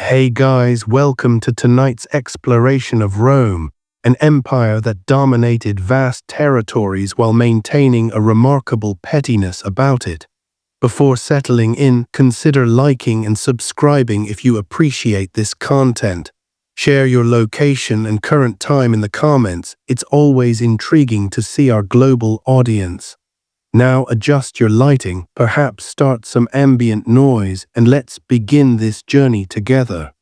Hey guys, welcome to tonight's exploration of Rome, an empire that dominated vast territories while maintaining a remarkable pettiness about it. Before settling in, consider liking and subscribing if you appreciate this content. Share your location and current time in the comments. It's always intriguing to see our global audience. Now adjust your lighting, perhaps start some ambient noise, and let's begin this journey together.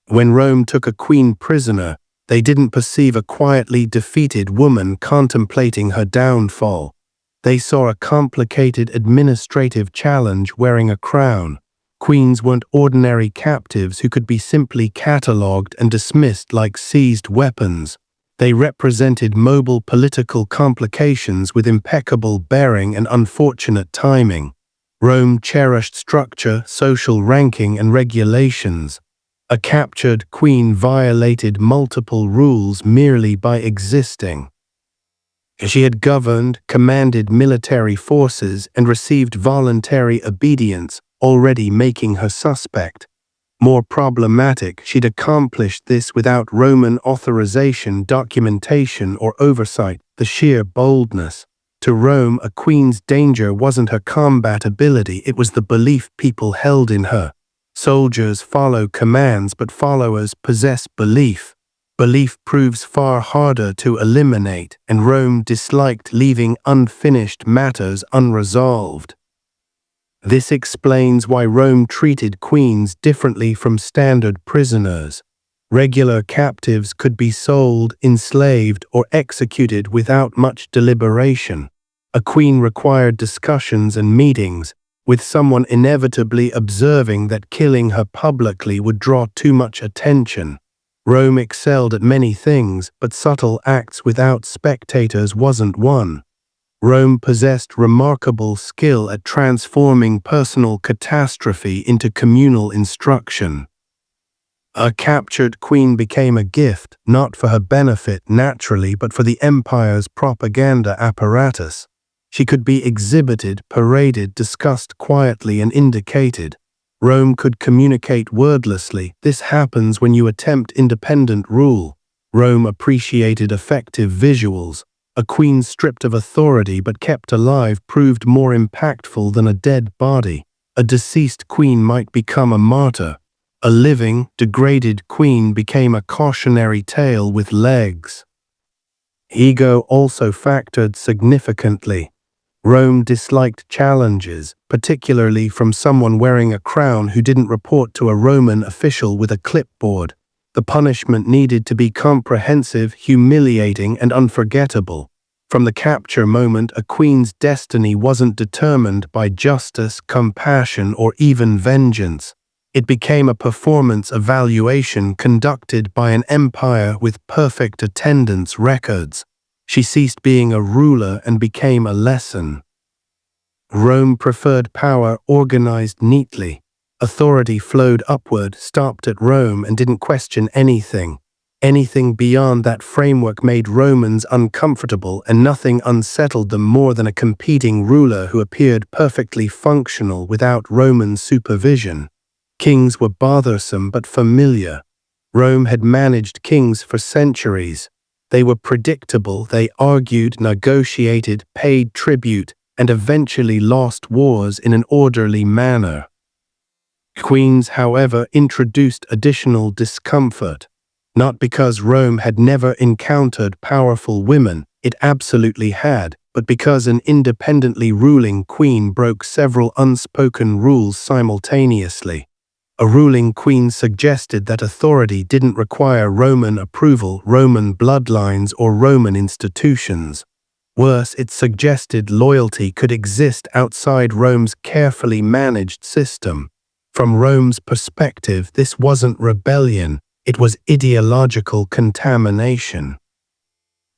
When Rome took a queen prisoner, they didn't perceive a quietly defeated woman contemplating her downfall. They saw a complicated administrative challenge wearing a crown. Queens weren't ordinary captives who could be simply catalogued and dismissed like seized weapons. They represented mobile political complications with impeccable bearing and unfortunate timing. Rome cherished structure, social ranking, and regulations. A captured queen violated multiple rules merely by existing. She had governed, commanded military forces, and received voluntary obedience, already making her suspect. More problematic, she'd accomplished this without Roman authorization, documentation, or oversight, the sheer boldness. To Rome, a queen's danger wasn't her combat ability, it was the belief people held in her. Soldiers follow commands, but followers possess belief. Belief proves far harder to eliminate, and Rome disliked leaving unfinished matters unresolved. This explains why Rome treated queens differently from standard prisoners. Regular captives could be sold, enslaved, or executed without much deliberation. A queen required discussions and meetings, with someone inevitably observing that killing her publicly would draw too much attention. Rome excelled at many things, but subtle acts without spectators wasn't one. Rome possessed remarkable skill at transforming personal catastrophe into communal instruction. A captured queen became a gift, not for her benefit naturally, but for the empire's propaganda apparatus. She could be exhibited, paraded, discussed quietly, and indicated. Rome could communicate wordlessly. This happens when you attempt independent rule. Rome appreciated effective visuals. A queen stripped of authority but kept alive proved more impactful than a dead body. A deceased queen might become a martyr. A living, degraded queen became a cautionary tale with legs. Ego also factored significantly. Rome disliked challenges, particularly from someone wearing a crown who didn't report to a Roman official with a clipboard. The punishment needed to be comprehensive, humiliating, and unforgettable. From the capture moment, a queen's destiny wasn't determined by justice, compassion, or even vengeance. It became a performance evaluation conducted by an empire with perfect attendance records. She ceased being a ruler and became a lesson. Rome preferred power organized neatly. Authority flowed upward, stopped at Rome, and didn't question anything. Anything beyond that framework made Romans uncomfortable, and nothing unsettled them more than a competing ruler who appeared perfectly functional without Roman supervision. Kings were bothersome but familiar. Rome had managed kings for centuries. They were predictable, they argued, negotiated, paid tribute, and eventually lost wars in an orderly manner. Queens, however, introduced additional discomfort. Not because Rome had never encountered powerful women, it absolutely had, but because an independently ruling queen broke several unspoken rules simultaneously. A ruling queen suggested that authority didn't require Roman approval, Roman bloodlines, or Roman institutions. Worse, it suggested loyalty could exist outside Rome's carefully managed system. From Rome's perspective, this wasn't rebellion, it was ideological contamination.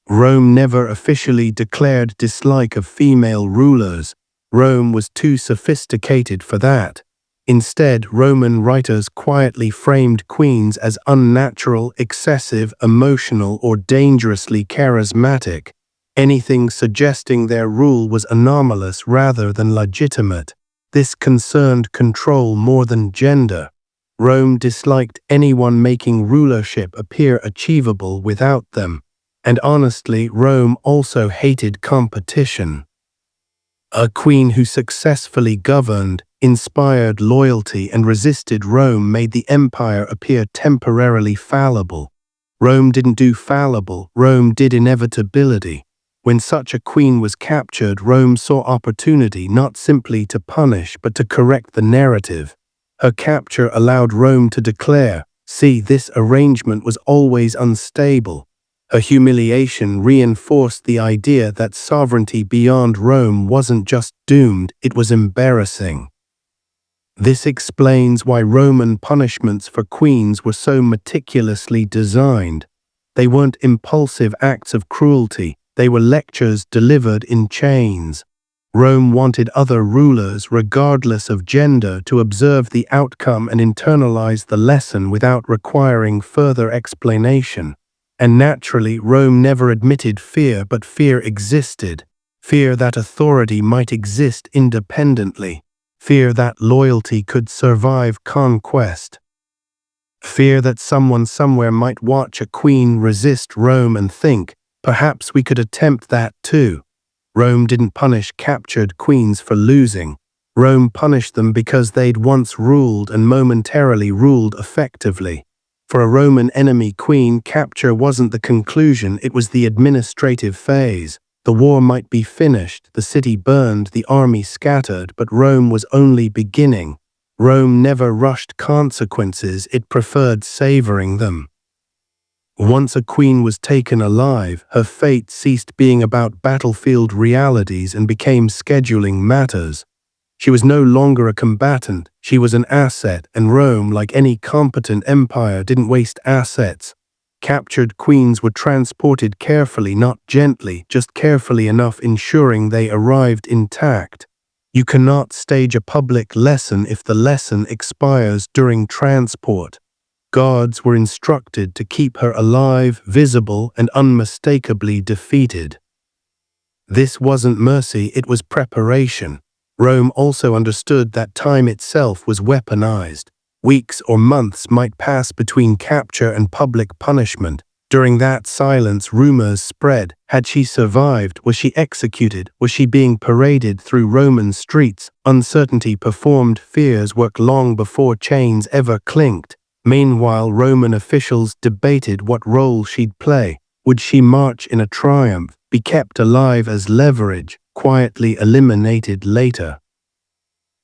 Rome never officially declared dislike of female rulers. Rome was too sophisticated for that. Instead, Roman writers quietly framed queens as unnatural, excessive, emotional, or dangerously charismatic. Anything suggesting their rule was anomalous rather than legitimate. This concerned control more than gender. Rome disliked anyone making rulership appear achievable without them, and honestly, Rome also hated competition. A queen who successfully governed, inspired loyalty, and resisted Rome made the empire appear temporarily fallible. Rome didn't do fallible, Rome did inevitability. When such a queen was captured, Rome saw opportunity not simply to punish but to correct the narrative. Her capture allowed Rome to declare, "See, this arrangement was always unstable." Her humiliation reinforced the idea that sovereignty beyond Rome wasn't just doomed, it was embarrassing. This explains why Roman punishments for queens were so meticulously designed. They weren't impulsive acts of cruelty, they were lectures delivered in chains. Rome wanted other rulers, regardless of gender, to observe the outcome and internalize the lesson without requiring further explanation. And naturally, Rome never admitted fear, but fear existed. Fear that authority might exist independently. Fear that loyalty could survive conquest. Fear that someone somewhere might watch a queen resist Rome and think, perhaps we could attempt that too. Rome didn't punish captured queens for losing. Rome punished them because they'd once ruled and momentarily ruled effectively. For a Roman enemy queen, capture wasn't the conclusion, it was the administrative phase. The war might be finished, the city burned, the army scattered, but Rome was only beginning. Rome never rushed consequences, it preferred savoring them. Once a queen was taken alive, her fate ceased being about battlefield realities and became scheduling matters. She was no longer a combatant, she was an asset, and Rome, like any competent empire, didn't waste assets. Captured queens were transported carefully, not gently, just carefully enough, ensuring they arrived intact. You cannot stage a public lesson if the lesson expires during transport. Guards were instructed to keep her alive, visible, and unmistakably defeated. This wasn't mercy, it was preparation. Rome also understood that time itself was weaponized. Weeks or months might pass between capture and public punishment. During that silence, rumors spread. Had she survived? Was she executed? Was she being paraded through Roman streets? Uncertainty performed fear's work long before chains ever clinked. Meanwhile, Roman officials debated what role she'd play. Would she march in a triumph, be kept alive as leverage, quietly eliminated later?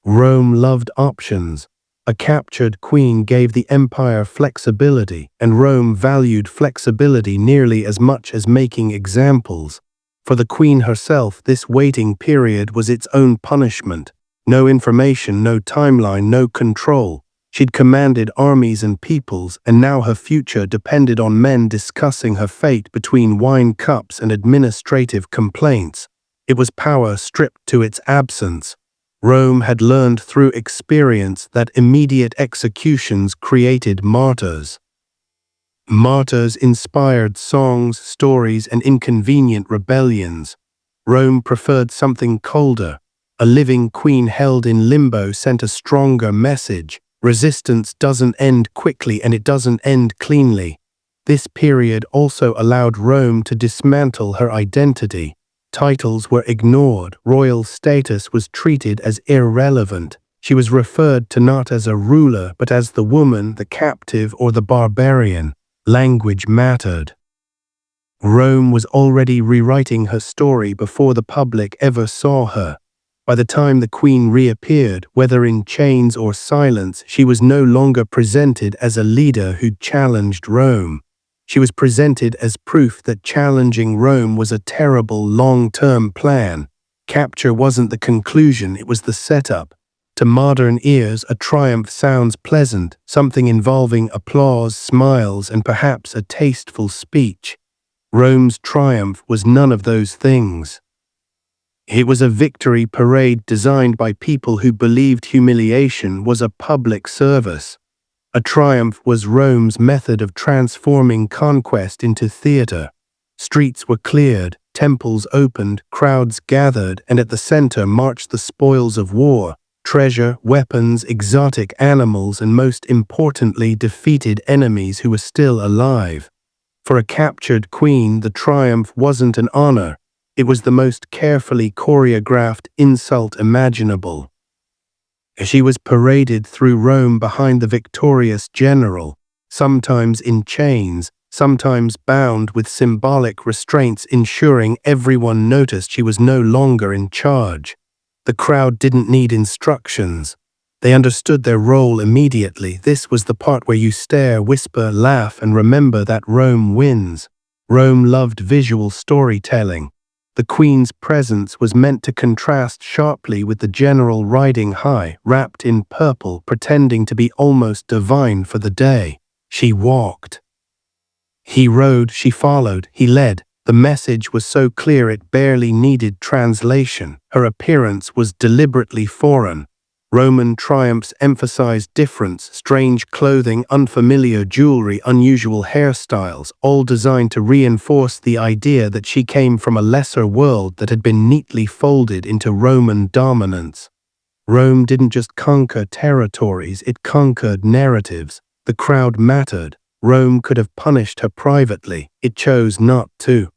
Rome loved options. A captured queen gave the empire flexibility, and Rome valued flexibility nearly as much as making examples. For the queen herself, this waiting period was its own punishment. No information, no timeline, no control. She'd commanded armies and peoples, and now her future depended on men discussing her fate between wine cups and administrative complaints. It was power stripped to its absence. Rome had learned through experience that immediate executions created martyrs. Martyrs inspired songs, stories, and inconvenient rebellions. Rome preferred something colder. A living queen held in limbo sent a stronger message. Resistance doesn't end quickly and it doesn't end cleanly. This period also allowed Rome to dismantle her identity. Titles were ignored, royal status was treated as irrelevant. She was referred to not as a ruler, but as the woman, the captive, or the barbarian. Language mattered. Rome was already rewriting her story before the public ever saw her. By the time the queen reappeared, whether in chains or silence, she was no longer presented as a leader who'd challenged Rome. She was presented as proof that challenging Rome was a terrible long-term plan. Capture wasn't the conclusion, it was the setup. To modern ears, a triumph sounds pleasant, something involving applause, smiles, and perhaps a tasteful speech. Rome's triumph was none of those things. It was a victory parade designed by people who believed humiliation was a public service. A triumph was Rome's method of transforming conquest into theater. Streets were cleared, temples opened, crowds gathered, and at the center marched the spoils of war. treasure, weapons, exotic animals, and most importantly, defeated enemies who were still alive. For a captured queen, the triumph wasn't an honor. It was the most carefully choreographed insult imaginable. She was paraded through Rome behind the victorious general, sometimes in chains, sometimes bound with symbolic restraints, ensuring everyone noticed she was no longer in charge. The crowd didn't need instructions. They understood their role immediately. This was the part where you stare, whisper, laugh, and remember that Rome wins. Rome loved visual storytelling. The queen's presence was meant to contrast sharply with the general riding high, wrapped in purple, pretending to be almost divine for the day. She walked. He rode, she followed, he led. The message was so clear it barely needed translation. Her appearance was deliberately foreign. Roman triumphs emphasized difference, strange clothing, unfamiliar jewelry, unusual hairstyles, all designed to reinforce the idea that she came from a lesser world that had been neatly folded into Roman dominance. Rome didn't just conquer territories, it conquered narratives. The crowd mattered. Rome could have punished her privately. It chose not to.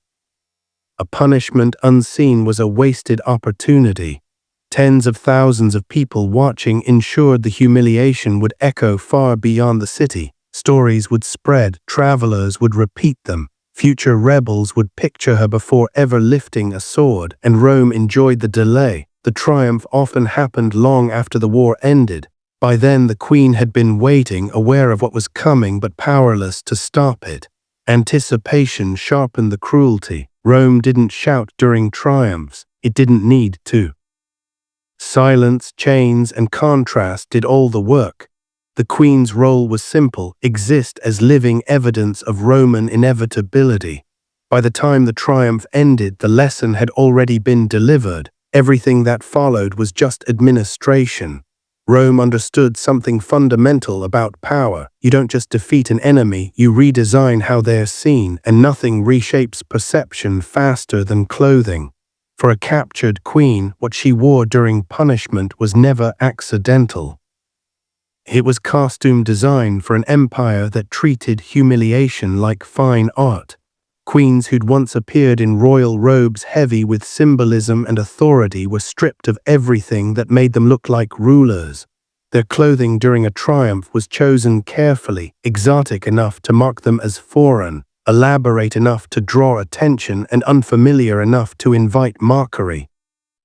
A punishment unseen was a wasted opportunity. Tens of thousands of people watching ensured the humiliation would echo far beyond the city. Stories would spread, travelers would repeat them. Future rebels would picture her before ever lifting a sword, and Rome enjoyed the delay. The triumph often happened long after the war ended. By then, the queen had been waiting, aware of what was coming but powerless to stop it. Anticipation sharpened the cruelty. Rome didn't shout during triumphs. It didn't need to. Silence, chains, and contrast did all the work. The queen's role was simple: exist as living evidence of Roman inevitability. By the time the triumph ended, the lesson had already been delivered. Everything that followed was just administration. Rome understood something fundamental about power. You don't just defeat an enemy, you redesign how they're seen, and nothing reshapes perception faster than clothing. For a captured queen, what she wore during punishment was never accidental. It was costume design for an empire that treated humiliation like fine art. Queens who'd once appeared in royal robes heavy with symbolism and authority were stripped of everything that made them look like rulers. Their clothing during a triumph was chosen carefully, exotic enough to mark them as foreign, elaborate enough to draw attention, and unfamiliar enough to invite mockery.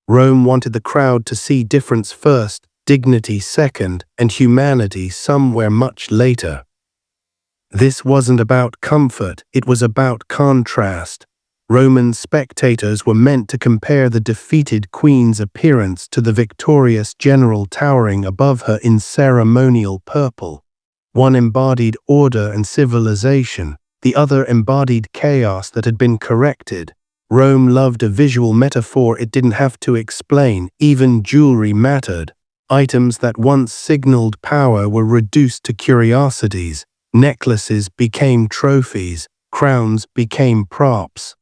Rome wanted the crowd to see difference first, dignity second, and humanity somewhere much later. This wasn't about comfort, it was about contrast. Roman spectators were meant to compare the defeated queen's appearance to the victorious general towering above her in ceremonial purple. One embodied order and civilization. The other embodied chaos that had been corrected. Rome loved a visual metaphor it didn't have to explain. Even jewelry mattered. Items that once signaled power were reduced to curiosities. Necklaces became trophies. Crowns became props.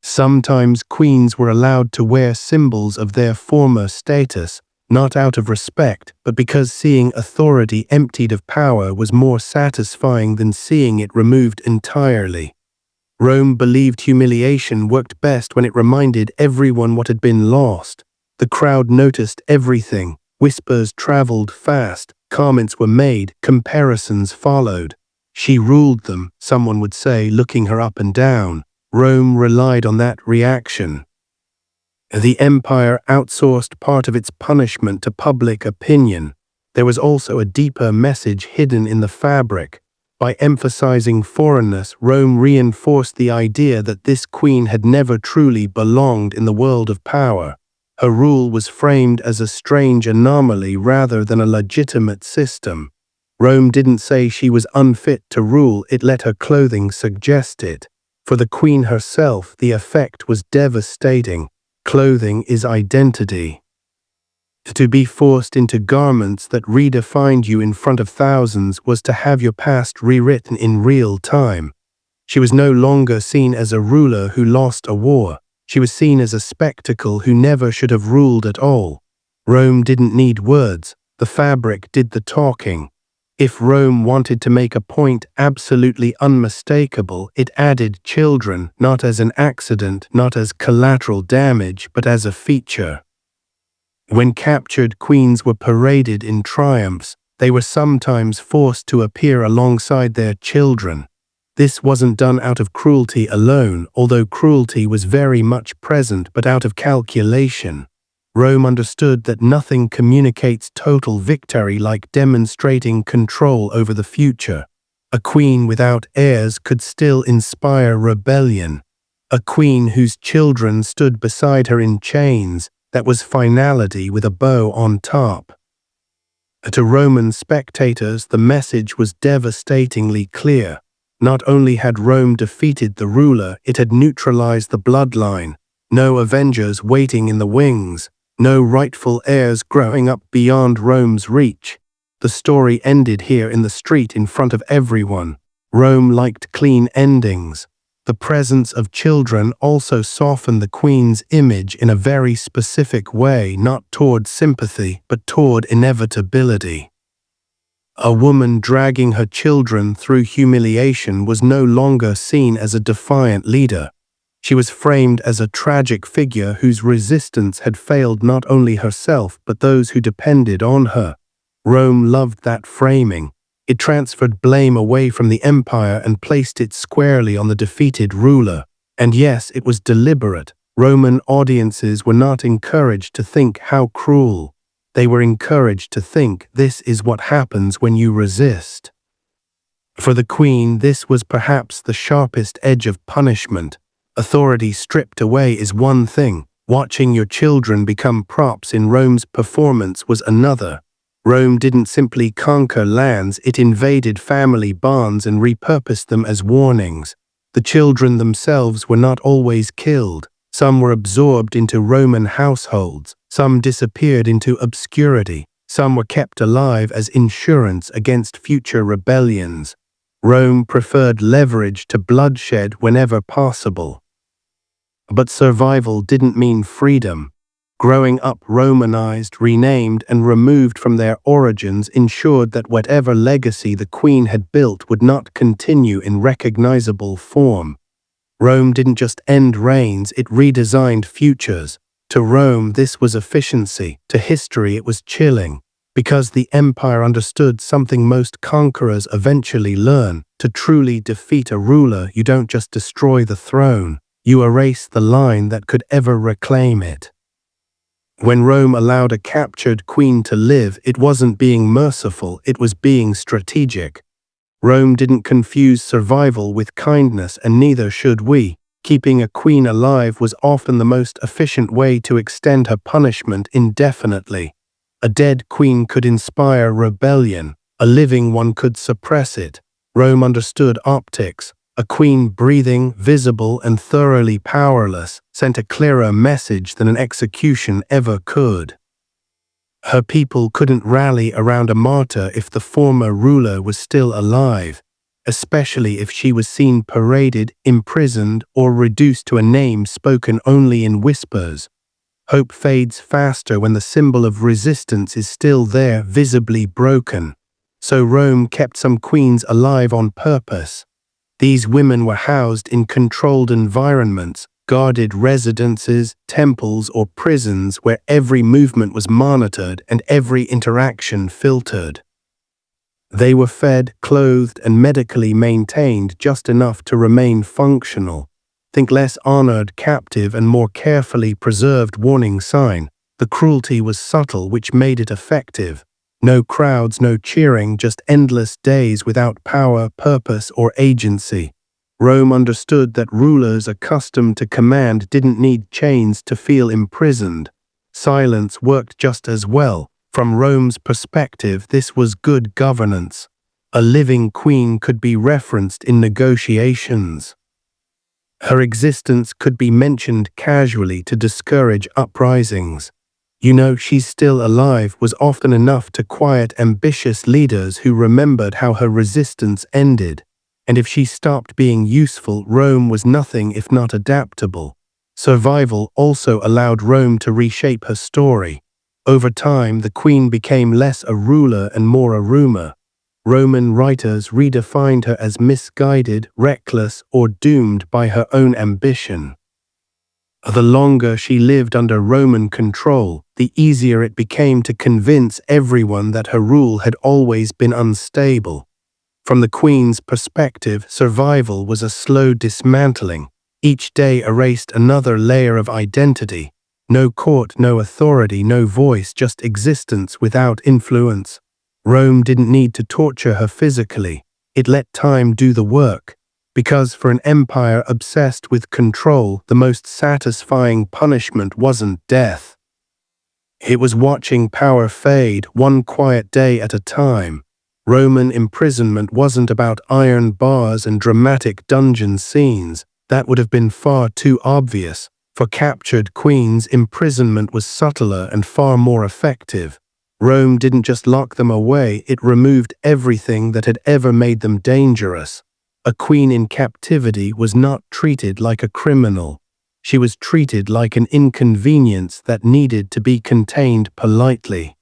Sometimes queens were allowed to wear symbols of their former status, not out of respect, but because seeing authority emptied of power was more satisfying than seeing it removed entirely. Rome believed humiliation worked best when it reminded everyone what had been lost. The crowd noticed everything. Whispers traveled fast, comments were made, comparisons followed. She ruled them, someone would say, looking her up and down. Rome relied on that reaction. The empire outsourced part of its punishment to public opinion. There was also a deeper message hidden in the fabric. By emphasizing foreignness, Rome reinforced the idea that this queen had never truly belonged in the world of power. Her rule was framed as a strange anomaly rather than a legitimate system. Rome didn't say she was unfit to rule, it let her clothing suggest it. For the queen herself, the effect was devastating. Clothing is identity. To be forced into garments that redefined you in front of thousands was to have your past rewritten in real time. She was no longer seen as a ruler who lost a war. She was seen as a spectacle who never should have ruled at all. Rome didn't need words, the fabric did the talking. If Rome wanted to make a point absolutely unmistakable, it added children, not as an accident, not as collateral damage, but as a feature. When captured queens were paraded in triumphs, they were sometimes forced to appear alongside their children. This wasn't done out of cruelty alone, although cruelty was very much present, but out of calculation. Rome understood that nothing communicates total victory like demonstrating control over the future. A queen without heirs could still inspire rebellion. A queen whose children stood beside her in chains, that was finality with a bow on top. To Roman spectators, the message was devastatingly clear. Not only had Rome defeated the ruler, it had neutralized the bloodline. No avengers waiting in the wings. No rightful heirs growing up beyond Rome's reach. The story ended here in the street in front of everyone. Rome liked clean endings. The presence of children also softened the queen's image in a very specific way, not toward sympathy, but toward inevitability. A woman dragging her children through humiliation was no longer seen as a defiant leader. She was framed as a tragic figure whose resistance had failed not only herself but those who depended on her. Rome loved that framing. It transferred blame away from the empire and placed it squarely on the defeated ruler. And yes, it was deliberate. Roman audiences were not encouraged to think how cruel. They were encouraged to think this is what happens when you resist. For the queen, this was perhaps the sharpest edge of punishment. Authority stripped away is one thing. Watching your children become props in Rome's performance was another. Rome didn't simply conquer lands, it invaded family bonds and repurposed them as warnings. The children themselves were not always killed. Some were absorbed into Roman households. Some disappeared into obscurity. Some were kept alive as insurance against future rebellions. Rome preferred leverage to bloodshed whenever possible. But survival didn't mean freedom. Growing up Romanized, renamed, and removed from their origins ensured that whatever legacy the queen had built would not continue in recognizable form. Rome didn't just end reigns, it redesigned futures. To Rome, this was efficiency. To history, it was chilling. Because the empire understood something most conquerors eventually learn. To truly defeat a ruler, you don't just destroy the throne. You erase the line that could ever reclaim it. When Rome allowed a captured queen to live, it wasn't being merciful, it was being strategic. Rome didn't confuse survival with kindness, and neither should we. Keeping a queen alive was often the most efficient way to extend her punishment indefinitely. A dead queen could inspire rebellion, a living one could suppress it. Rome understood optics. A queen breathing, visible, and thoroughly powerless sent a clearer message than an execution ever could. Her people couldn't rally around a martyr if the former ruler was still alive, especially if she was seen paraded, imprisoned, or reduced to a name spoken only in whispers. Hope fades faster when the symbol of resistance is still there, visibly broken. So Rome kept some queens alive on purpose. These women were housed in controlled environments, guarded residences, temples, or prisons where every movement was monitored and every interaction filtered. They were fed, clothed, and medically maintained just enough to remain functional. Think less honored captive and more carefully preserved warning sign. The cruelty was subtle, which made it effective. No crowds, no cheering, just endless days without power, purpose, or agency. Rome understood that rulers accustomed to command didn't need chains to feel imprisoned. Silence worked just as well. From Rome's perspective, this was good governance. A living queen could be referenced in negotiations. Her existence could be mentioned casually to discourage uprisings. "You know, she's still alive" was often enough to quiet ambitious leaders who remembered how her resistance ended. And if she stopped being useful, Rome was nothing if not adaptable. Survival also allowed Rome to reshape her story. Over time, the queen became less a ruler and more a rumor. Roman writers redefined her as misguided, reckless, or doomed by her own ambition. The longer she lived under Roman control, the easier it became to convince everyone that her rule had always been unstable. From the queen's perspective, survival was a slow dismantling. Each day erased another layer of identity. No court, no authority, no voice, just existence without influence. Rome didn't need to torture her physically. It let time do the work. Because for an empire obsessed with control, the most satisfying punishment wasn't death. It was watching power fade, one quiet day at a time. Roman imprisonment wasn't about iron bars and dramatic dungeon scenes. That would have been far too obvious. For captured queens, imprisonment was subtler and far more effective. Rome didn't just lock them away, it removed everything that had ever made them dangerous. A queen in captivity was not treated like a criminal. She was treated like an inconvenience that needed to be contained politely.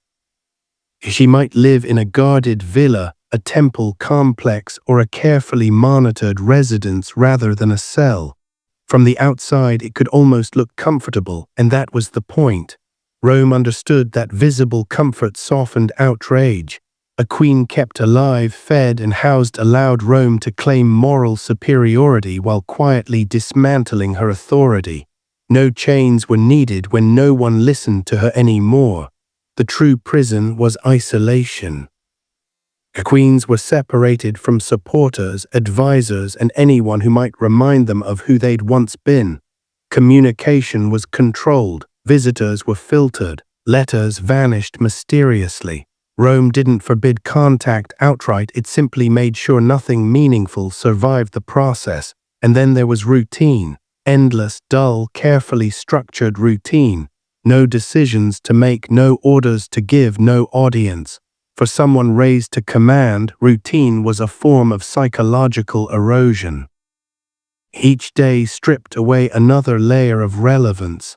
She might live in a guarded villa, a temple complex, or a carefully monitored residence rather than a cell. From the outside, it could almost look comfortable, and that was the point. Rome understood that visible comfort softened outrage. A queen kept alive, fed, and housed allowed Rome to claim moral superiority while quietly dismantling her authority. No chains were needed when no one listened to her anymore. The true prison was isolation. Queens were separated from supporters, advisors, and anyone who might remind them of who they'd once been. Communication was controlled, visitors were filtered, letters vanished mysteriously. Rome didn't forbid contact outright, it simply made sure nothing meaningful survived the process. And then there was routine, endless, dull, carefully structured routine. No decisions to make, no orders to give, no audience. For someone raised to command, routine was a form of psychological erosion. Each day stripped away another layer of relevance.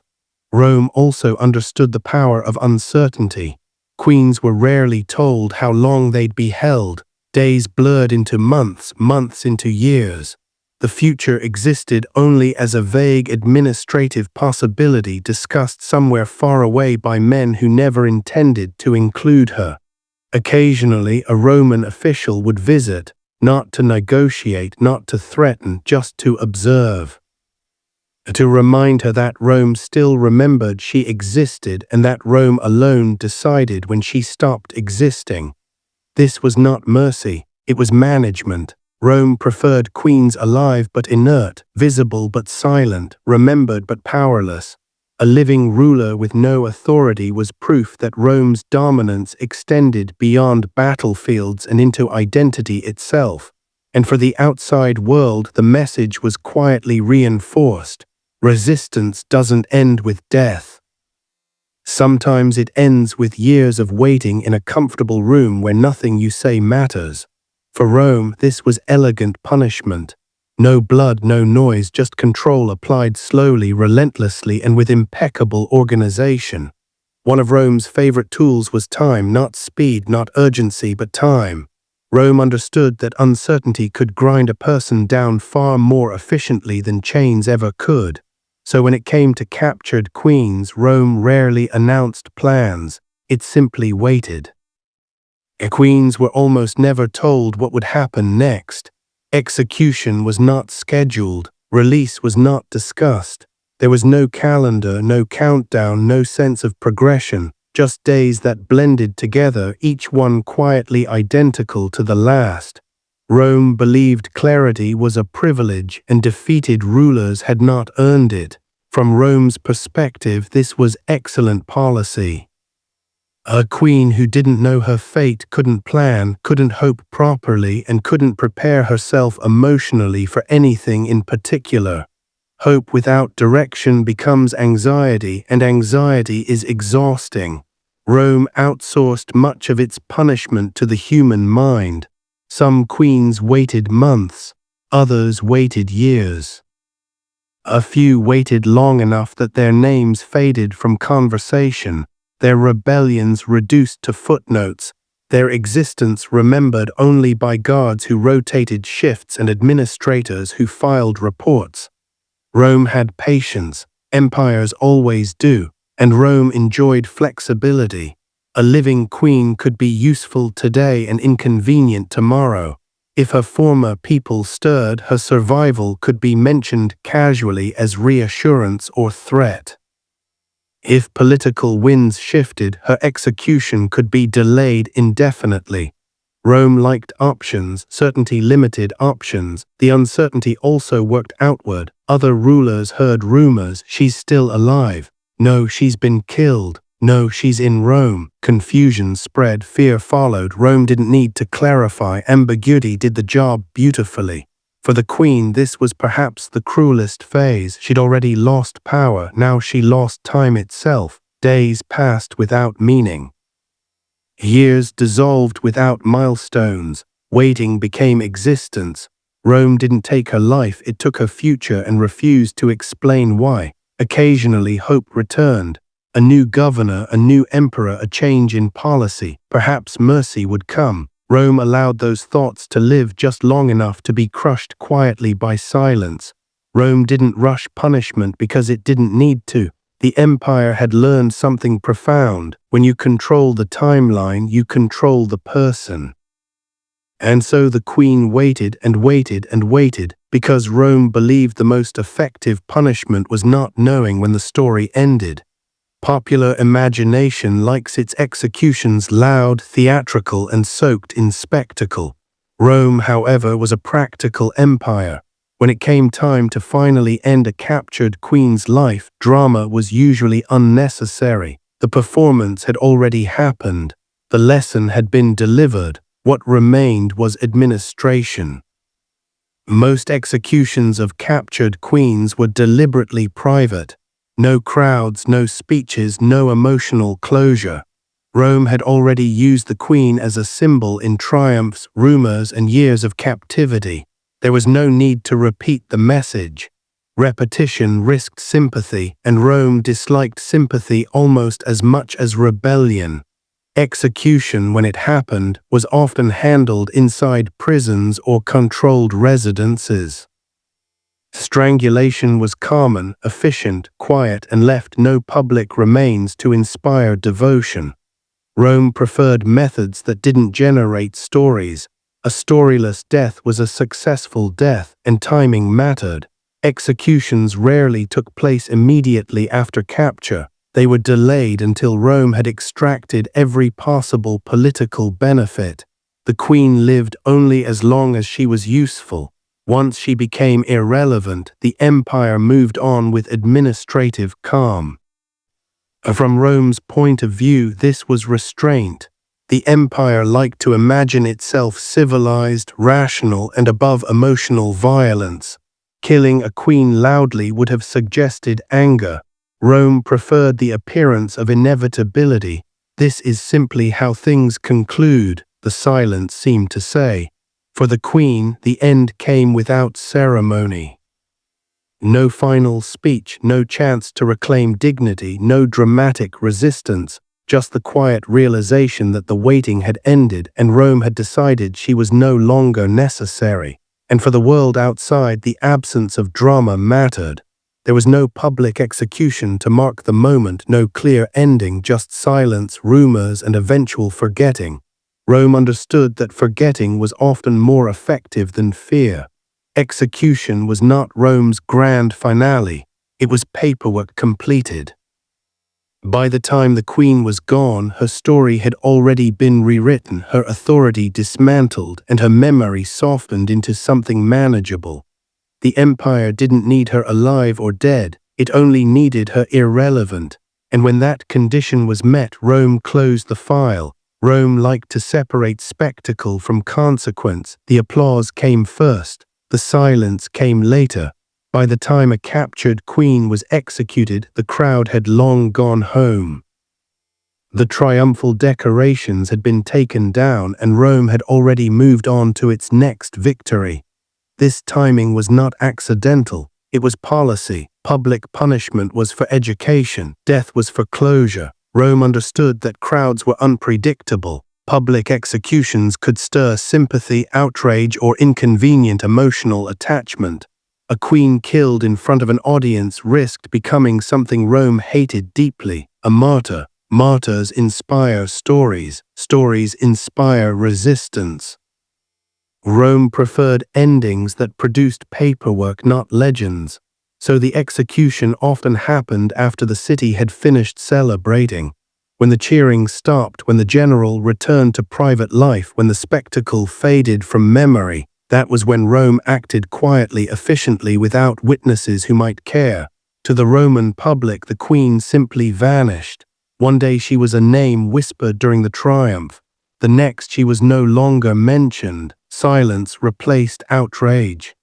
Rome also understood the power of uncertainty. Queens were rarely told how long they'd be held. Days blurred into months, months into years. The future existed only as a vague administrative possibility discussed somewhere far away by men who never intended to include her. Occasionally, a Roman official would visit, not to negotiate, not to threaten, just to observe. To remind her that Rome still remembered she existed and that Rome alone decided when she stopped existing. This was not mercy, it was management. Rome preferred queens alive but inert, visible but silent, remembered but powerless. A living ruler with no authority was proof that Rome's dominance extended beyond battlefields and into identity itself. And for the outside world, the message was quietly reinforced. Resistance doesn't end with death. Sometimes it ends with years of waiting in a comfortable room where nothing you say matters. For Rome, this was elegant punishment. No blood, no noise, just control applied slowly, relentlessly, and with impeccable organization. One of Rome's favorite tools was time, not speed, not urgency, but time. Rome understood that uncertainty could grind a person down far more efficiently than chains ever could. So when it came to captured queens, Rome rarely announced plans, it simply waited. Queens were almost never told what would happen next. Execution was not scheduled, release was not discussed. There was no calendar, no countdown, no sense of progression, just days that blended together, each one quietly identical to the last. Rome believed clarity was a privilege and defeated rulers had not earned it. From Rome's perspective, this was excellent policy. A queen who didn't know her fate couldn't plan, couldn't hope properly, and couldn't prepare herself emotionally for anything in particular. Hope without direction becomes anxiety, and anxiety is exhausting. Rome outsourced much of its punishment to the human mind. Some queens waited months, others waited years. A few waited long enough that their names faded from conversation. their rebellions reduced to footnotes, their existence remembered only by guards who rotated shifts and administrators who filed reports. Rome had patience, empires always do, and Rome enjoyed flexibility. A living queen could be useful today and inconvenient tomorrow. If her former people stirred, her survival could be mentioned casually as reassurance or threat. If political winds shifted, her execution could be delayed indefinitely. Rome liked options, certainty limited options. The uncertainty also worked outward. Other rulers heard rumors, she's still alive. No, she's been killed. No, she's in Rome. Confusion spread, fear followed. Rome didn't need to clarify. Ambiguity did the job beautifully. For the queen, this was perhaps the cruelest phase. She'd already lost power. Now she lost time itself. Days passed without meaning. Years dissolved without milestones. Waiting became existence. Rome didn't take her life, it took her future and refused to explain why. Occasionally hope returned. A new governor, a new emperor, a change in policy. Perhaps mercy would come. Rome allowed those thoughts to live just long enough to be crushed quietly by silence. Rome didn't rush punishment because it didn't need to. The empire had learned something profound. When you control the timeline, you control the person. And so the queen waited and waited and waited, because Rome believed the most effective punishment was not knowing when the story ended. Popular imagination likes its executions loud, theatrical, and soaked in spectacle. Rome, however, was a practical empire. When it came time to finally end a captured queen's life, drama was usually unnecessary. The performance had already happened. The lesson had been delivered. What remained was administration. Most executions of captured queens were deliberately private. No crowds, no speeches, no emotional closure. Rome had already used the queen as a symbol in triumphs, rumors, and years of captivity. There was no need to repeat the message. Repetition risked sympathy, and Rome disliked sympathy almost as much as rebellion. Execution, when it happened, was often handled inside prisons or controlled residences. Strangulation was common, efficient, quiet, and left no public remains to inspire devotion. Rome preferred methods that didn't generate stories. A storyless death was a successful death, and timing mattered. Executions rarely took place immediately after capture. They were delayed until Rome had extracted every possible political benefit. The queen lived only as long as she was useful. Once she became irrelevant, the empire moved on with administrative calm. From Rome's point of view, this was restraint. The empire liked to imagine itself civilized, rational, and above emotional violence. Killing a queen loudly would have suggested anger. Rome preferred the appearance of inevitability. This is simply how things conclude, the silence seemed to say. For the queen, the end came without ceremony. No final speech, no chance to reclaim dignity, no dramatic resistance, just the quiet realization that the waiting had ended and Rome had decided she was no longer necessary. And for the world outside, the absence of drama mattered. There was no public execution to mark the moment, no clear ending, just silence, rumors, and eventual forgetting. Rome understood that forgetting was often more effective than fear. Execution was not Rome's grand finale. It was paperwork completed. By the time the queen was gone, her story had already been rewritten, her authority dismantled, and her memory softened into something manageable. The empire didn't need her alive or dead, it only needed her irrelevant. And when that condition was met, Rome closed the file. Rome liked to separate spectacle from consequence. The applause came first, the silence came later. By the time a captured queen was executed, the crowd had long gone home. The triumphal decorations had been taken down, and Rome had already moved on to its next victory. This timing was not accidental, it was policy. Public punishment was for education, death was for closure. Rome understood that crowds were unpredictable. Public executions could stir sympathy, outrage, or inconvenient emotional attachment. A queen killed in front of an audience risked becoming something Rome hated deeply, a martyr. Martyrs inspire stories. Stories inspire resistance. Rome preferred endings that produced paperwork, not legends. So the execution often happened after the city had finished celebrating. When the cheering stopped, when the general returned to private life, when the spectacle faded from memory, that was when Rome acted quietly, efficiently, without witnesses who might care. To the Roman public, the queen simply vanished. One day she was a name whispered during the triumph. The next she was no longer mentioned. Silence replaced outrage.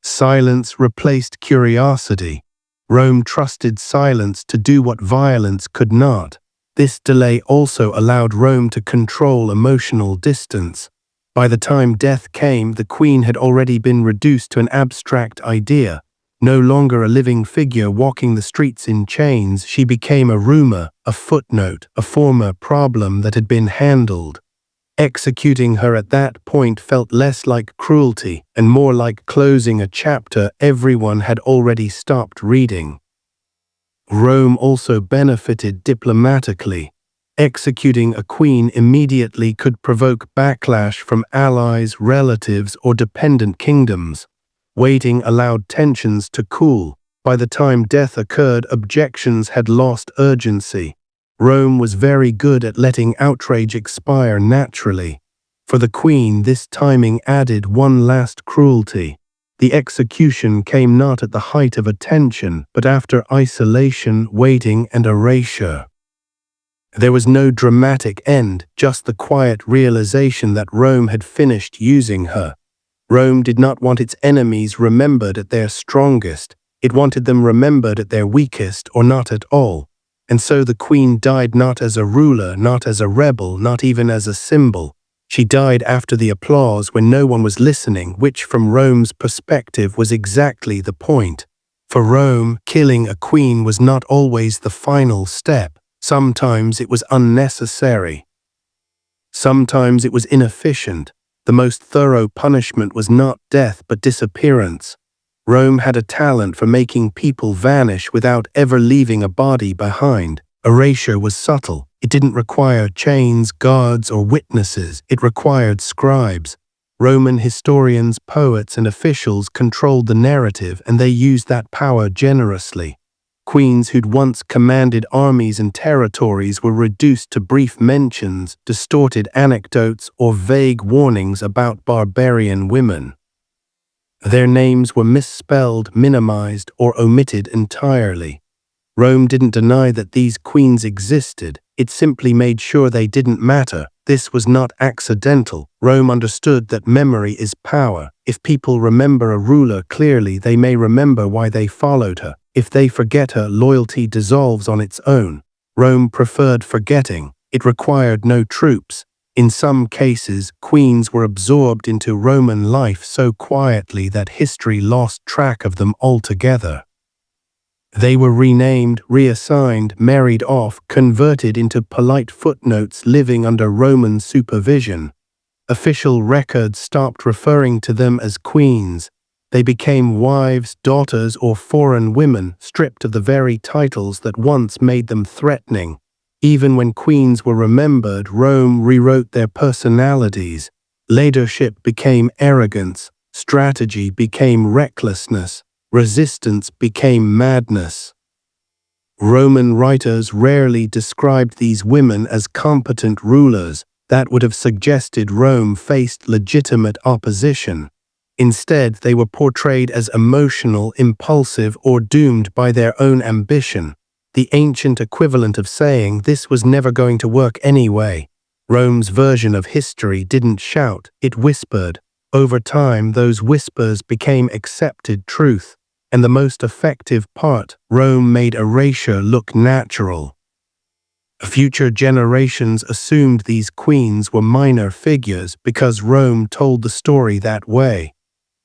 Silence replaced curiosity. Rome trusted silence to do what violence could not. This delay also allowed Rome to control emotional distance. By the time death came, the queen had already been reduced to an abstract idea. No longer a living figure walking the streets in chains, she became a rumor, a footnote, a former problem that had been handled. Executing her at that point felt less like cruelty and more like closing a chapter everyone had already stopped reading. Rome also benefited diplomatically. Executing a queen immediately could provoke backlash from allies, relatives, or dependent kingdoms. Waiting allowed tensions to cool. By the time death occurred, objections had lost urgency. Rome was very good at letting outrage expire naturally. For the queen, this timing added one last cruelty. The execution came not at the height of attention, but after isolation, waiting, and erasure. There was no dramatic end, just the quiet realization that Rome had finished using her. Rome did not want its enemies remembered at their strongest. It wanted them remembered at their weakest or not at all. And so the queen died not as a ruler, not as a rebel, not even as a symbol. She died after the applause when no one was listening, which from Rome's perspective was exactly the point. For Rome, killing a queen was not always the final step. Sometimes it was unnecessary. Sometimes it was inefficient. The most thorough punishment was not death but disappearance. Rome had a talent for making people vanish without ever leaving a body behind. Erasure was subtle. It didn't require chains, guards, or witnesses. It required scribes. Roman historians, poets, and officials controlled the narrative, and they used that power generously. Queens who'd once commanded armies and territories were reduced to brief mentions, distorted anecdotes, or vague warnings about barbarian women. Their names were misspelled, minimized, or omitted entirely. Rome didn't deny that these queens existed, it simply made sure they didn't matter. This was not accidental. Rome understood that memory is power. If people remember a ruler clearly, they may remember why they followed her. If they forget her, loyalty dissolves on its own. Rome preferred forgetting. It required no troops. In some cases, queens were absorbed into Roman life so quietly that history lost track of them altogether. They were renamed, reassigned, married off, converted into polite footnotes living under Roman supervision. Official records stopped referring to them as queens. They became wives, daughters, or foreign women, stripped of the very titles that once made them threatening. Even when queens were remembered, Rome rewrote their personalities. Leadership became arrogance, strategy became recklessness, resistance became madness. Roman writers rarely described these women as competent rulers. That would have suggested Rome faced legitimate opposition. Instead, they were portrayed as emotional, impulsive, or doomed by their own ambition. The ancient equivalent of saying this was never going to work anyway. Rome's version of history didn't shout, it whispered. Over time, those whispers became accepted truth. And the most effective part, Rome made erasure look natural. Future generations assumed these queens were minor figures because Rome told the story that way.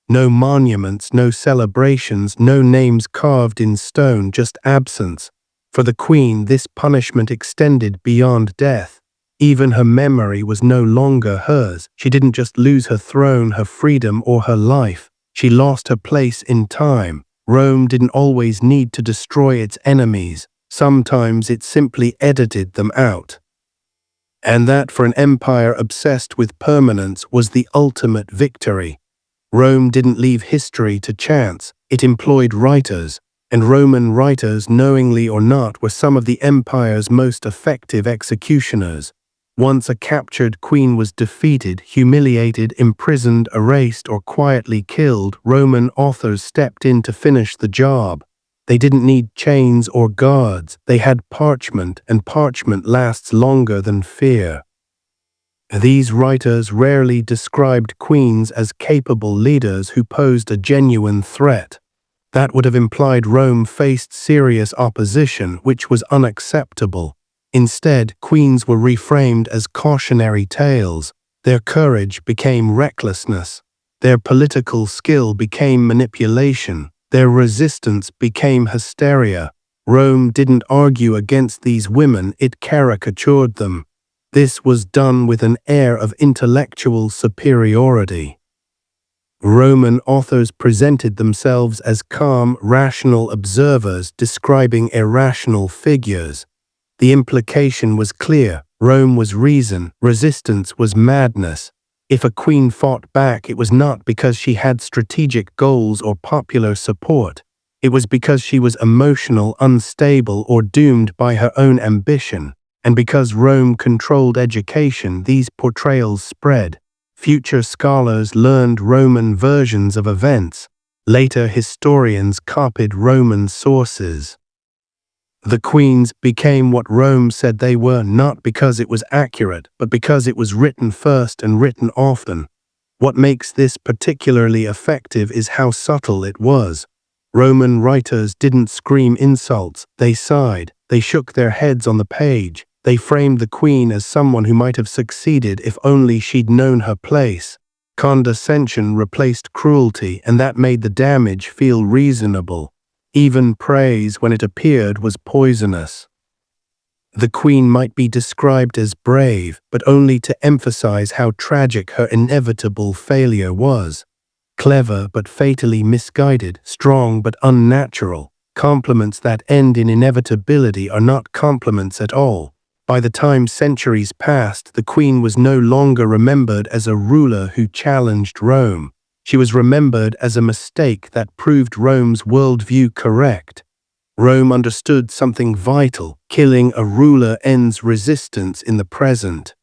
No monuments, no celebrations, no names carved in stone, just absence. For the queen, this punishment extended beyond death. Even her memory was no longer hers. She didn't just lose her throne, her freedom, or her life. She lost her place in time. Rome didn't always need to destroy its enemies. Sometimes it simply edited them out. And that, for an empire obsessed with permanence, was the ultimate victory. Rome didn't leave history to chance. It employed writers, and Roman writers, knowingly or not, were some of the empire's most effective executioners. Once a captured queen was defeated, humiliated, imprisoned, erased, or quietly killed, Roman authors stepped in to finish the job. They didn't need chains or guards. They had parchment, and parchment lasts longer than fear. These writers rarely described queens as capable leaders who posed a genuine threat. That would have implied Rome faced serious opposition, which was unacceptable. Instead, queens were reframed as cautionary tales. Their courage became recklessness. Their political skill became manipulation. Their resistance became hysteria. Rome didn't argue against these women, it caricatured them. This was done with an air of intellectual superiority. Roman authors presented themselves as calm, rational observers describing irrational figures. The implication was clear. Rome was reason, resistance was madness. If a queen fought back, it was not because she had strategic goals or popular support. It was because she was emotional, unstable, or doomed by her own ambition. And because Rome controlled education, these portrayals spread. Future scholars learned Roman versions of events. Later historians copied Roman sources. The queens became what Rome said they were, not because it was accurate, but because it was written first and written often. What makes this particularly effective is how subtle it was. Roman writers didn't scream insults, they sighed, they shook their heads on the page. They framed the queen as someone who might have succeeded if only she'd known her place. Condescension replaced cruelty, and that made the damage feel reasonable. Even praise, when it appeared, was poisonous. The queen might be described as brave, but only to emphasize how tragic her inevitable failure was. Clever but fatally misguided, strong but unnatural. Compliments that end in inevitability are not compliments at all. By the time centuries passed, the queen was no longer remembered as a ruler who challenged Rome. She was remembered as a mistake that proved Rome's worldview correct. Rome understood something vital: killing a ruler ends resistance in the present.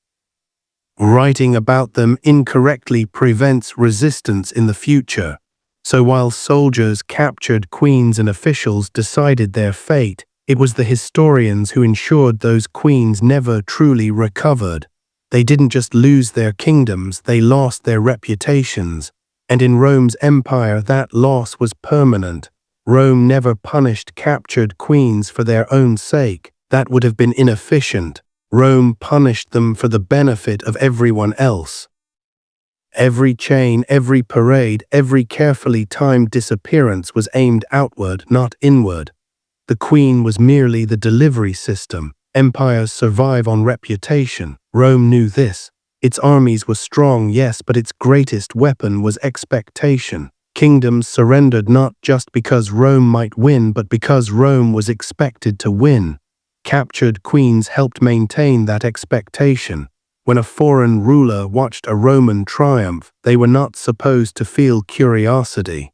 Writing about them incorrectly prevents resistance in the future. So while soldiers captured queens and officials decided their fate, it was the historians who ensured those queens never truly recovered. They didn't just lose their kingdoms, they lost their reputations. And in Rome's empire, that loss was permanent. Rome never punished captured queens for their own sake. That would have been inefficient. Rome punished them for the benefit of everyone else. Every chain, every parade, every carefully timed disappearance was aimed outward, not inward. The queen was merely the delivery system. Empires survive on reputation. Rome knew this. Its armies were strong, yes, but its greatest weapon was expectation. Kingdoms surrendered not just because Rome might win, but because Rome was expected to win. Captured queens helped maintain that expectation. When a foreign ruler watched a Roman triumph, they were not supposed to feel curiosity.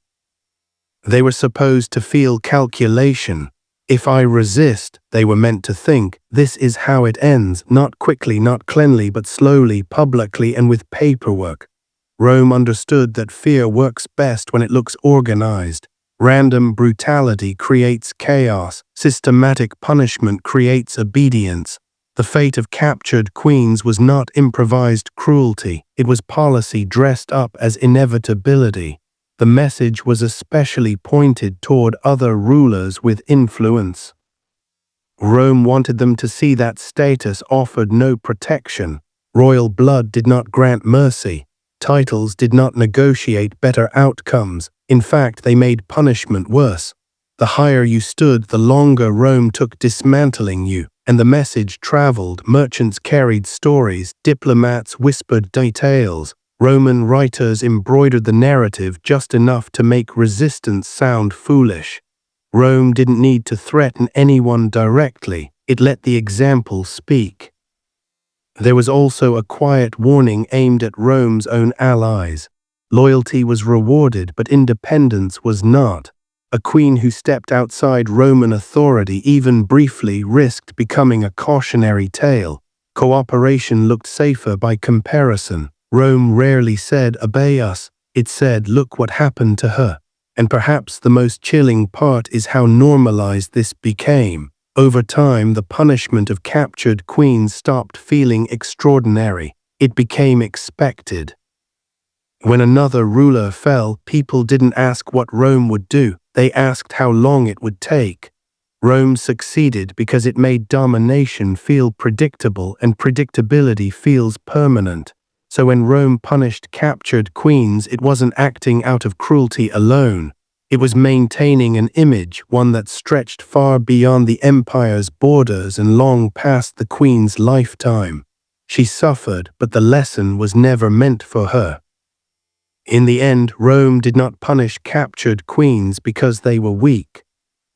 They were supposed to feel calculation. If I resist, they were meant to think, this is how it ends, not quickly, not cleanly, but slowly, publicly, and with paperwork. Rome understood that fear works best when it looks organized. Random brutality creates chaos. Systematic punishment creates obedience. The fate of captured queens was not improvised cruelty. It was policy dressed up as inevitability. The message was especially pointed toward other rulers with influence. Rome wanted them to see that status offered no protection. Royal blood did not grant mercy. Titles did not negotiate better outcomes. In fact, they made punishment worse. The higher you stood, the longer Rome took dismantling you, and the message traveled. Merchants carried stories, diplomats whispered details, Roman writers embroidered the narrative just enough to make resistance sound foolish. Rome didn't need to threaten anyone directly, it let the example speak. There was also a quiet warning aimed at Rome's own allies. Loyalty was rewarded, but independence was not. A queen who stepped outside Roman authority even briefly risked becoming a cautionary tale. Cooperation looked safer by comparison. Rome rarely said, "Obey us." It said, "Look what happened to her." And perhaps the most chilling part is how normalized this became. Over time, the punishment of captured queens stopped feeling extraordinary. It became expected. When another ruler fell, people didn't ask what Rome would do. They asked how long it would take. Rome succeeded because it made domination feel predictable, and predictability feels permanent. So when Rome punished captured queens, it wasn't acting out of cruelty alone. It was maintaining an image, one that stretched far beyond the empire's borders and long past the queen's lifetime. She suffered, but the lesson was never meant for her. In the end, Rome did not punish captured queens because they were weak.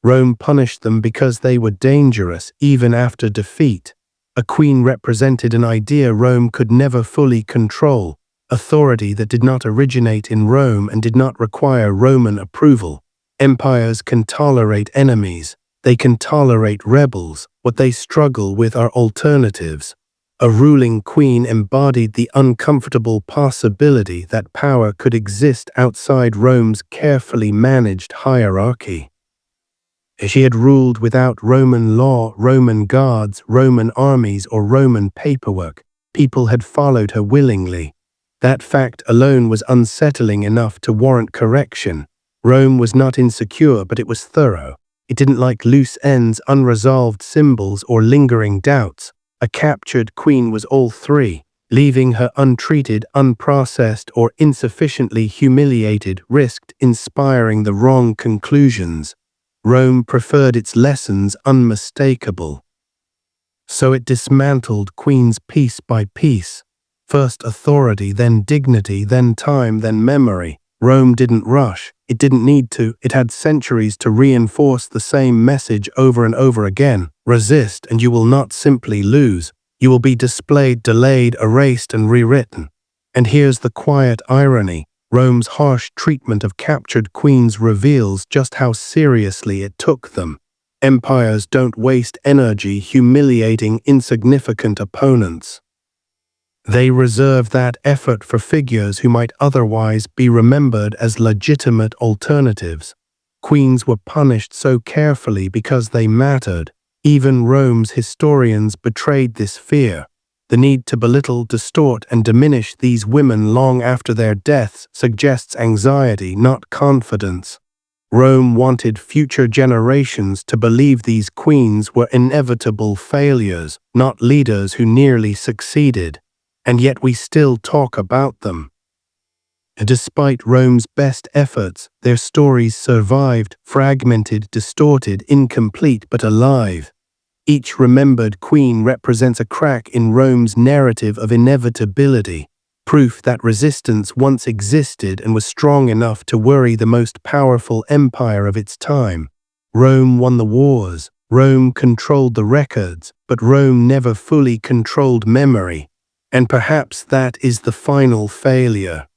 Rome punished them because they were dangerous, even after defeat. A queen represented an idea Rome could never fully control, authority that did not originate in Rome and did not require Roman approval. Empires can tolerate enemies. They can tolerate rebels. What they struggle with are alternatives. A ruling queen embodied the uncomfortable possibility that power could exist outside Rome's carefully managed hierarchy. She had ruled without Roman law, Roman guards, Roman armies, or Roman paperwork. People had followed her willingly. That fact alone was unsettling enough to warrant correction. Rome was not insecure, but it was thorough. It didn't like loose ends, unresolved symbols, or lingering doubts. A captured queen was all three. Leaving her untreated, unprocessed, or insufficiently humiliated risked inspiring the wrong conclusions. Rome preferred its lessons unmistakable. So it dismantled queens piece by piece. First authority, then dignity, then time, then memory. Rome didn't rush. It didn't need to. It had centuries to reinforce the same message over and over again. Resist, and you will not simply lose. You will be displayed, delayed, erased, and rewritten. And here's the quiet irony. Rome's harsh treatment of captured queens reveals just how seriously it took them. Empires don't waste energy humiliating insignificant opponents. They reserve that effort for figures who might otherwise be remembered as legitimate alternatives. Queens were punished so carefully because they mattered. Even Rome's historians betrayed this fear. The need to belittle, distort, and diminish these women long after their deaths suggests anxiety, not confidence. Rome wanted future generations to believe these queens were inevitable failures, not leaders who nearly succeeded. And yet we still talk about them. Despite Rome's best efforts, their stories survived, fragmented, distorted, incomplete, but alive. Each remembered queen represents a crack in Rome's narrative of inevitability, proof that resistance once existed and was strong enough to worry the most powerful empire of its time. Rome won the wars, Rome controlled the records, but Rome never fully controlled memory. And perhaps that is the final failure.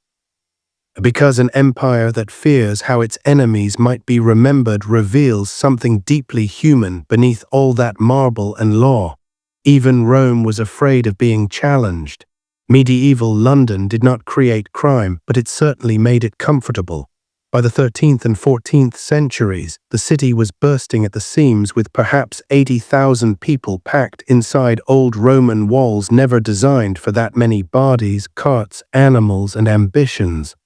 Because an empire that fears how its enemies might be remembered reveals something deeply human beneath all that marble and law. Even Rome was afraid of being challenged. Medieval London did not create crime, but it certainly made it comfortable. By the 13th and 14th centuries, the city was bursting at the seams with perhaps 80,000 people packed inside old Roman walls never designed for that many bodies, carts, animals, and ambitions.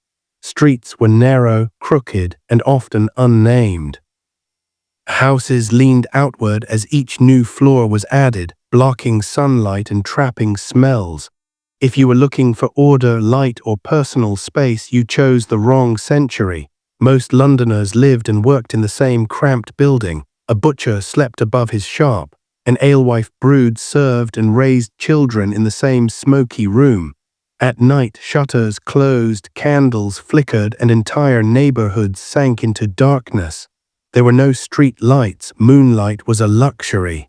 Streets were narrow, crooked, and often unnamed. Houses leaned outward as each new floor was added, blocking sunlight and trapping smells. If you were looking for order, light, or personal space, you chose the wrong century. Most Londoners lived and worked in the same cramped building. A butcher slept above his shop. An alewife brewed, served, and raised children in the same smoky room. At night, shutters closed, candles flickered, and entire neighborhoods sank into darkness. There were no street lights. Moonlight was a luxury.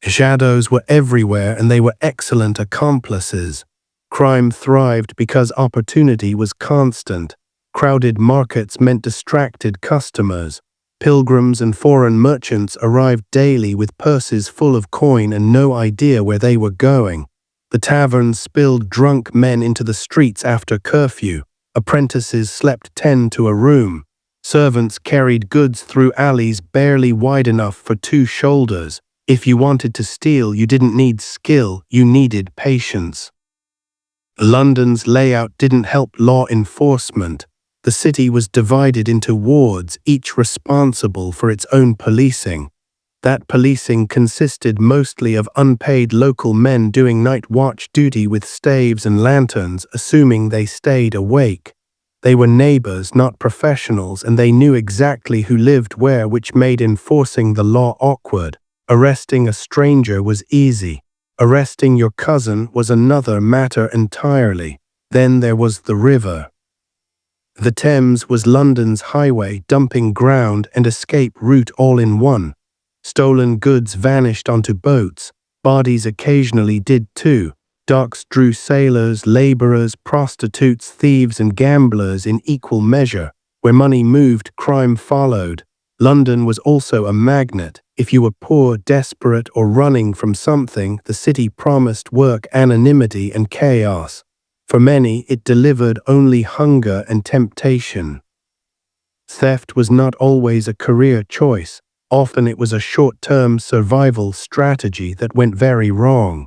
Shadows were everywhere, and they were excellent accomplices. Crime thrived because opportunity was constant. Crowded markets meant distracted customers. Pilgrims and foreign merchants arrived daily with purses full of coin and no idea where they were going. The taverns spilled drunk men into the streets after curfew. Apprentices slept 10 to a room. Servants carried goods through alleys barely wide enough for 2 shoulders. If you wanted to steal, you didn't need skill, you needed patience. London's layout didn't help law enforcement. The city was divided into wards, each responsible for its own policing. That policing consisted mostly of unpaid local men doing night watch duty with staves and lanterns, assuming they stayed awake. They were neighbors, not professionals, and they knew exactly who lived where, which made enforcing the law awkward. Arresting a stranger was easy. Arresting your cousin was another matter entirely. Then there was the river. The Thames was London's highway, dumping ground and escape route all in one. Stolen goods vanished onto boats. Bodies occasionally did too. Docks drew sailors, laborers, prostitutes, thieves, and gamblers in equal measure. Where money moved, crime followed. London was also a magnet. If you were poor, desperate, or running from something, the city promised work, anonymity, and chaos. For many, it delivered only hunger and temptation. Theft was not always a career choice. Often it was a short-term survival strategy that went very wrong.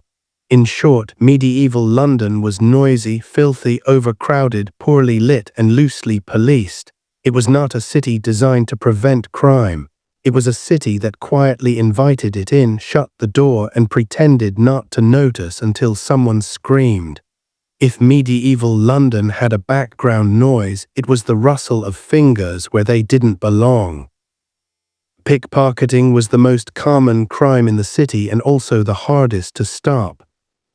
In short, medieval London was noisy, filthy, overcrowded, poorly lit, and loosely policed. It was not a city designed to prevent crime. It was a city that quietly invited it in, shut the door, and pretended not to notice until someone screamed. If medieval London had a background noise, it was the rustle of fingers where they didn't belong. Pickpocketing was the most common crime in the city and also the hardest to stop.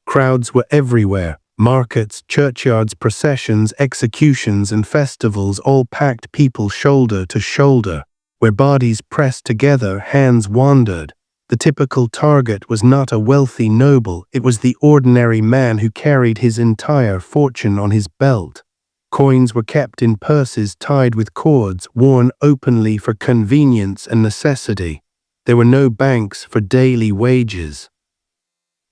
Crowds were everywhere. Markets, churchyards, processions, executions, and festivals all packed people shoulder to shoulder. Where bodies pressed together, hands wandered. The typical target was not a wealthy noble, it was the ordinary man who carried his entire fortune on his belt. Coins were kept in purses tied with cords, worn openly for convenience and necessity. There were no banks for daily wages.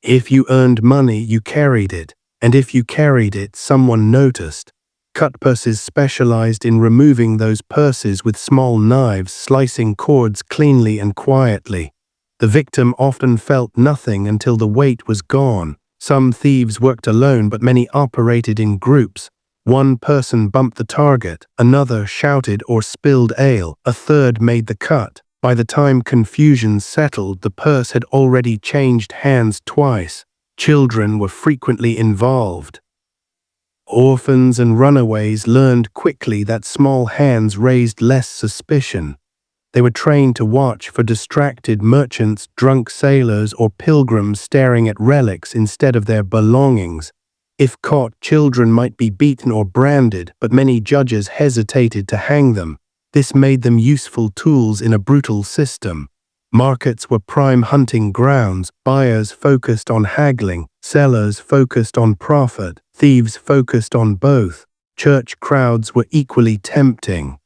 If you earned money, you carried it, and if you carried it, someone noticed. Cut purses specialized in removing those purses with small knives, slicing cords cleanly and quietly. The victim often felt nothing until the weight was gone. Some thieves worked alone, but many operated in groups. One person bumped the target, another shouted or spilled ale, a third made the cut. By the time confusion settled, the purse had already changed hands twice. Children were frequently involved. Orphans and runaways learned quickly that small hands raised less suspicion. They were trained to watch for distracted merchants, drunk sailors, or pilgrims staring at relics instead of their belongings. If caught, children might be beaten or branded, but many judges hesitated to hang them. This made them useful tools in a brutal system. Markets were prime hunting grounds. Buyers focused on haggling, sellers focused on profit, thieves focused on both. Church crowds were equally tempting.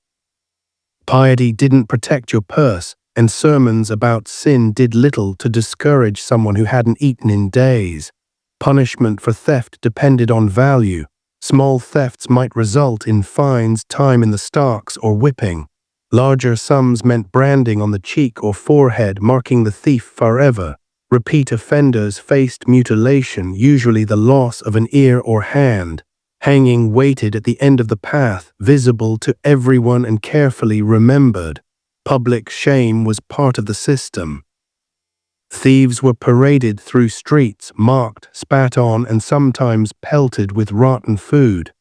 Piety didn't protect your purse, and sermons about sin did little to discourage someone who hadn't eaten in days. Punishment for theft depended on value. Small thefts might result in fines, time in the stocks, or whipping. Larger sums meant branding on the cheek or forehead, marking the thief forever. Repeat offenders faced mutilation, usually the loss of an ear or hand. Hanging waited at the end of the path, visible to everyone and carefully remembered. Public shame was part of the system. Thieves were paraded through streets, mocked, spat on, and sometimes pelted with rotten food.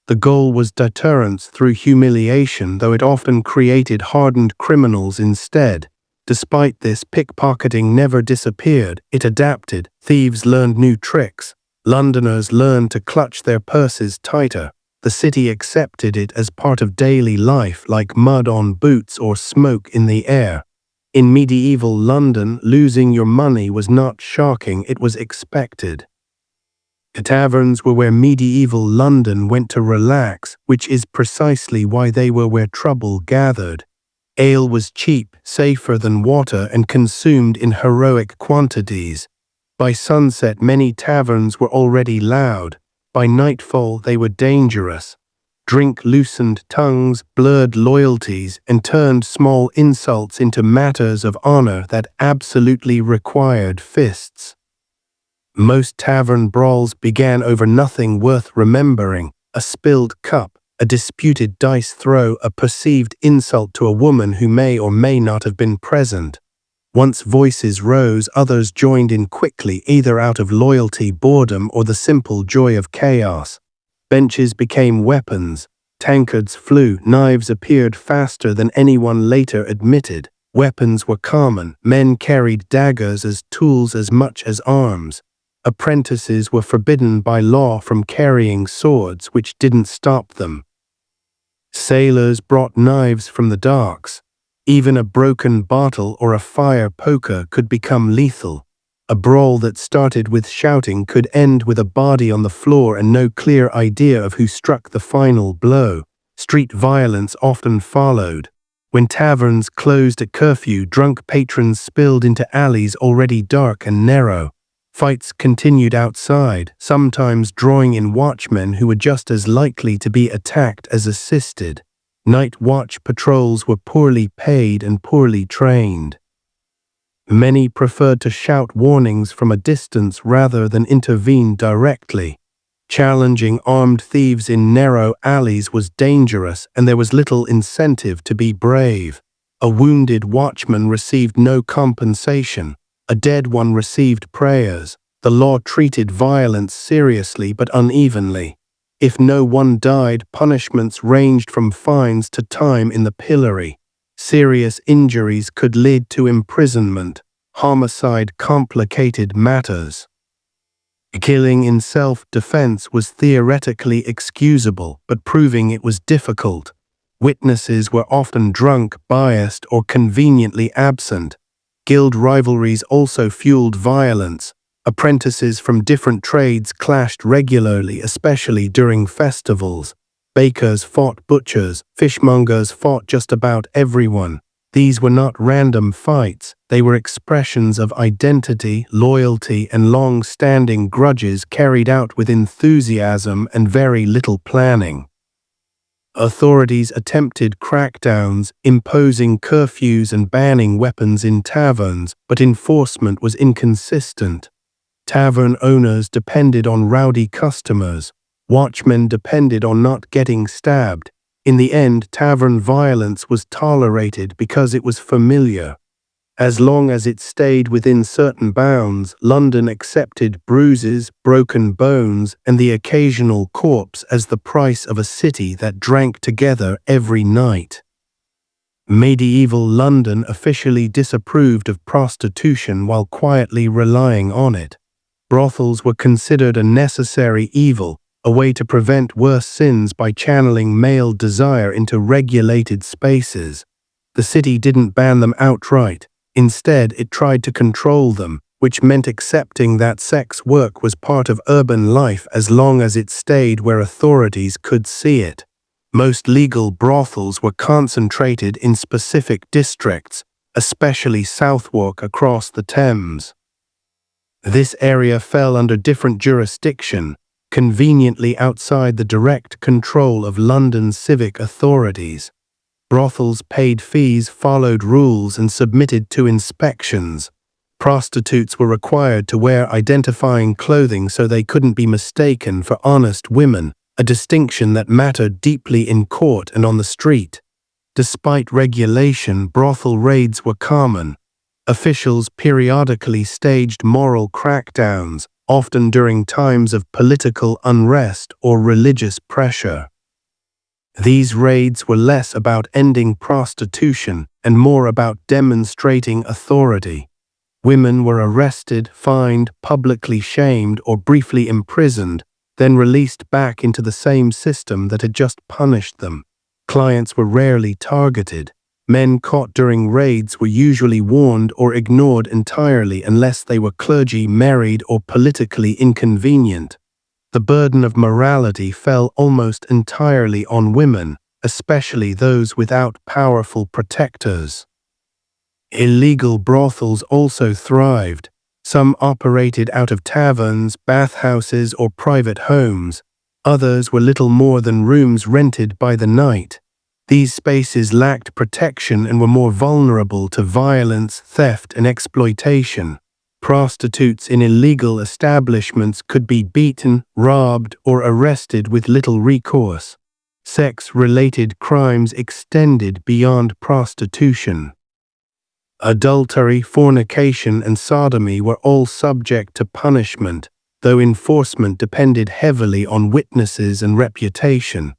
The goal was deterrence through humiliation, though it often created hardened criminals instead. Despite this, pickpocketing never disappeared. It adapted. Thieves learned new tricks. Londoners learned to clutch their purses tighter. The city accepted it as part of daily life, like mud on boots or smoke in the air. In medieval London, losing your money was not shocking, it was expected. The taverns were where medieval London went to relax, which is precisely why they were where trouble gathered. Ale was cheap, safer than water, and consumed in heroic quantities. By sunset, many taverns were already loud. By nightfall, they were dangerous. Drink loosened tongues, blurred loyalties, and turned small insults into matters of honor that absolutely required fists. Most tavern brawls began over nothing worth remembering: a spilled cup, a disputed dice throw, a perceived insult to a woman who may or may not have been present. Once voices rose, others joined in quickly, either out of loyalty, boredom, or the simple joy of chaos. Benches became weapons. Tankards flew. Knives appeared faster than anyone later admitted. Weapons were common. Men carried daggers as tools as much as arms. Apprentices were forbidden by law from carrying swords, which didn't stop them. Sailors brought knives from the docks. Even a broken bottle or a fire poker could become lethal. A brawl that started with shouting could end with a body on the floor and no clear idea of who struck the final blow. Street violence often followed. When taverns closed at curfew, drunk patrons spilled into alleys already dark and narrow. Fights continued outside, sometimes drawing in watchmen who were just as likely to be attacked as assisted. Night watch patrols were poorly paid and poorly trained. Many preferred to shout warnings from a distance rather than intervene directly. Challenging armed thieves in narrow alleys was dangerous, and there was little incentive to be brave. A wounded watchman received no compensation. A dead one received prayers. The law treated violence seriously but unevenly. If no one died, punishments ranged from fines to time in the pillory. Serious injuries could lead to imprisonment. Homicide complicated matters. Killing in self-defense was theoretically excusable, but proving it was difficult. Witnesses were often drunk, biased, or conveniently absent. Guild rivalries also fueled violence. Apprentices from different trades clashed regularly, especially during festivals. Bakers fought butchers, fishmongers fought just about everyone. These were not random fights, they were expressions of identity, loyalty, and long-standing grudges carried out with enthusiasm and very little planning. Authorities attempted crackdowns, imposing curfews and banning weapons in taverns, but enforcement was inconsistent. Tavern owners depended on rowdy customers. Watchmen depended on not getting stabbed. In the end, tavern violence was tolerated because it was familiar. As long as it stayed within certain bounds, London accepted bruises, broken bones, and the occasional corpse as the price of a city that drank together every night. Medieval London officially disapproved of prostitution while quietly relying on it. Brothels were considered a necessary evil, a way to prevent worse sins by channeling male desire into regulated spaces. The city didn't ban them outright. Instead, it tried to control them, which meant accepting that sex work was part of urban life as long as it stayed where authorities could see it. Most legal brothels were concentrated in specific districts, especially Southwark across the Thames. This area fell under different jurisdiction, conveniently outside the direct control of London's civic authorities. Brothels paid fees, followed rules, and submitted to inspections. Prostitutes were required to wear identifying clothing so they couldn't be mistaken for honest women, a distinction that mattered deeply in court and on the street. Despite regulation, brothel raids were common. Officials periodically staged moral crackdowns, often during times of political unrest or religious pressure. These raids were less about ending prostitution and more about demonstrating authority. Women were arrested, fined, publicly shamed, or briefly imprisoned, then released back into the same system that had just punished them. Clients were rarely targeted. Men caught during raids were usually warned or ignored entirely unless they were clergy, married, or politically inconvenient. The burden of morality fell almost entirely on women, especially those without powerful protectors. Illegal brothels also thrived. Some operated out of taverns, bathhouses, or private homes. Others were little more than rooms rented by the night. These spaces lacked protection and were more vulnerable to violence, theft, and exploitation. Prostitutes in illegal establishments could be beaten, robbed, or arrested with little recourse. Sex-related crimes extended beyond prostitution. Adultery, fornication, and sodomy were all subject to punishment, though enforcement depended heavily on witnesses and reputation.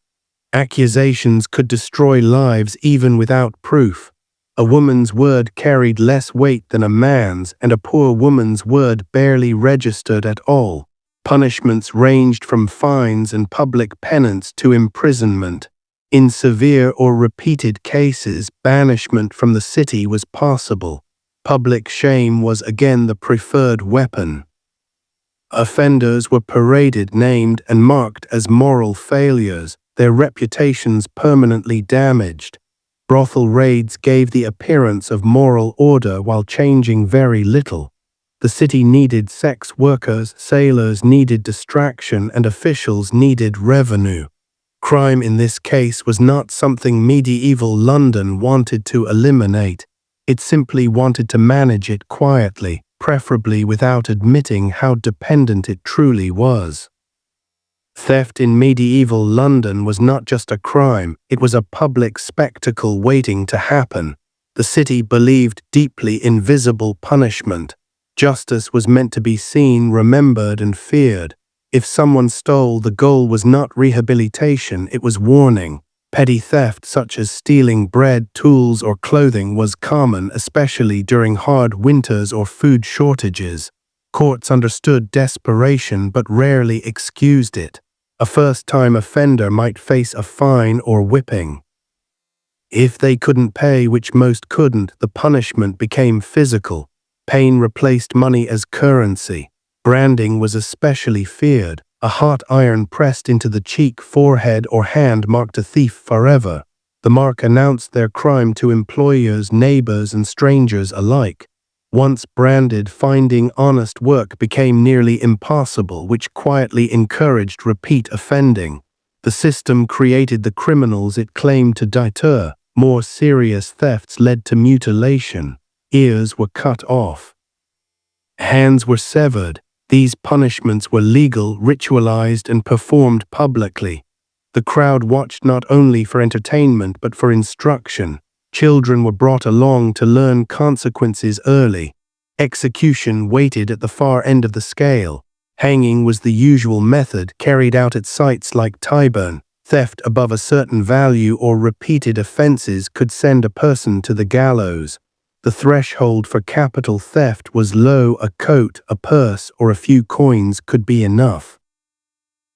Accusations could destroy lives even without proof. A woman's word carried less weight than a man's, and a poor woman's word barely registered at all. Punishments ranged from fines and public penance to imprisonment. In severe or repeated cases, banishment from the city was possible. Public shame was again the preferred weapon. Offenders were paraded, named, and marked as moral failures, their reputations permanently damaged. Brothel raids gave the appearance of moral order while changing very little. The city needed sex workers, sailors needed distraction, and officials needed revenue. Crime in this case was not something medieval London wanted to eliminate. It simply wanted to manage it quietly, preferably without admitting how dependent it truly was. Theft in medieval London was not just a crime, it was a public spectacle waiting to happen. The city believed deeply in visible punishment. Justice was meant to be seen, remembered, and feared. If someone stole, the goal was not rehabilitation, it was warning. Petty theft such as stealing bread, tools, or clothing was common, especially during hard winters or food shortages. Courts understood desperation but rarely excused it. A first-time offender might face a fine or whipping. If they couldn't pay, which most couldn't, the punishment became physical. Pain replaced money as currency. Branding was especially feared. A hot iron pressed into the cheek, forehead, or hand marked a thief forever. The mark announced their crime to employers, neighbors, and strangers alike. Once branded, finding honest work became nearly impossible, which quietly encouraged repeat offending. The system created the criminals it claimed to deter. More serious thefts led to mutilation. Ears were cut off. Hands were severed. These punishments were legal, ritualized, and performed publicly. The crowd watched not only for entertainment but for instruction. Children were brought along to learn consequences early. Execution waited at the far end of the scale. Hanging was the usual method, carried out at sites like Tyburn. Theft above a certain value or repeated offenses could send a person to the gallows. The threshold for capital theft was low. A coat, a purse, or a few coins could be enough.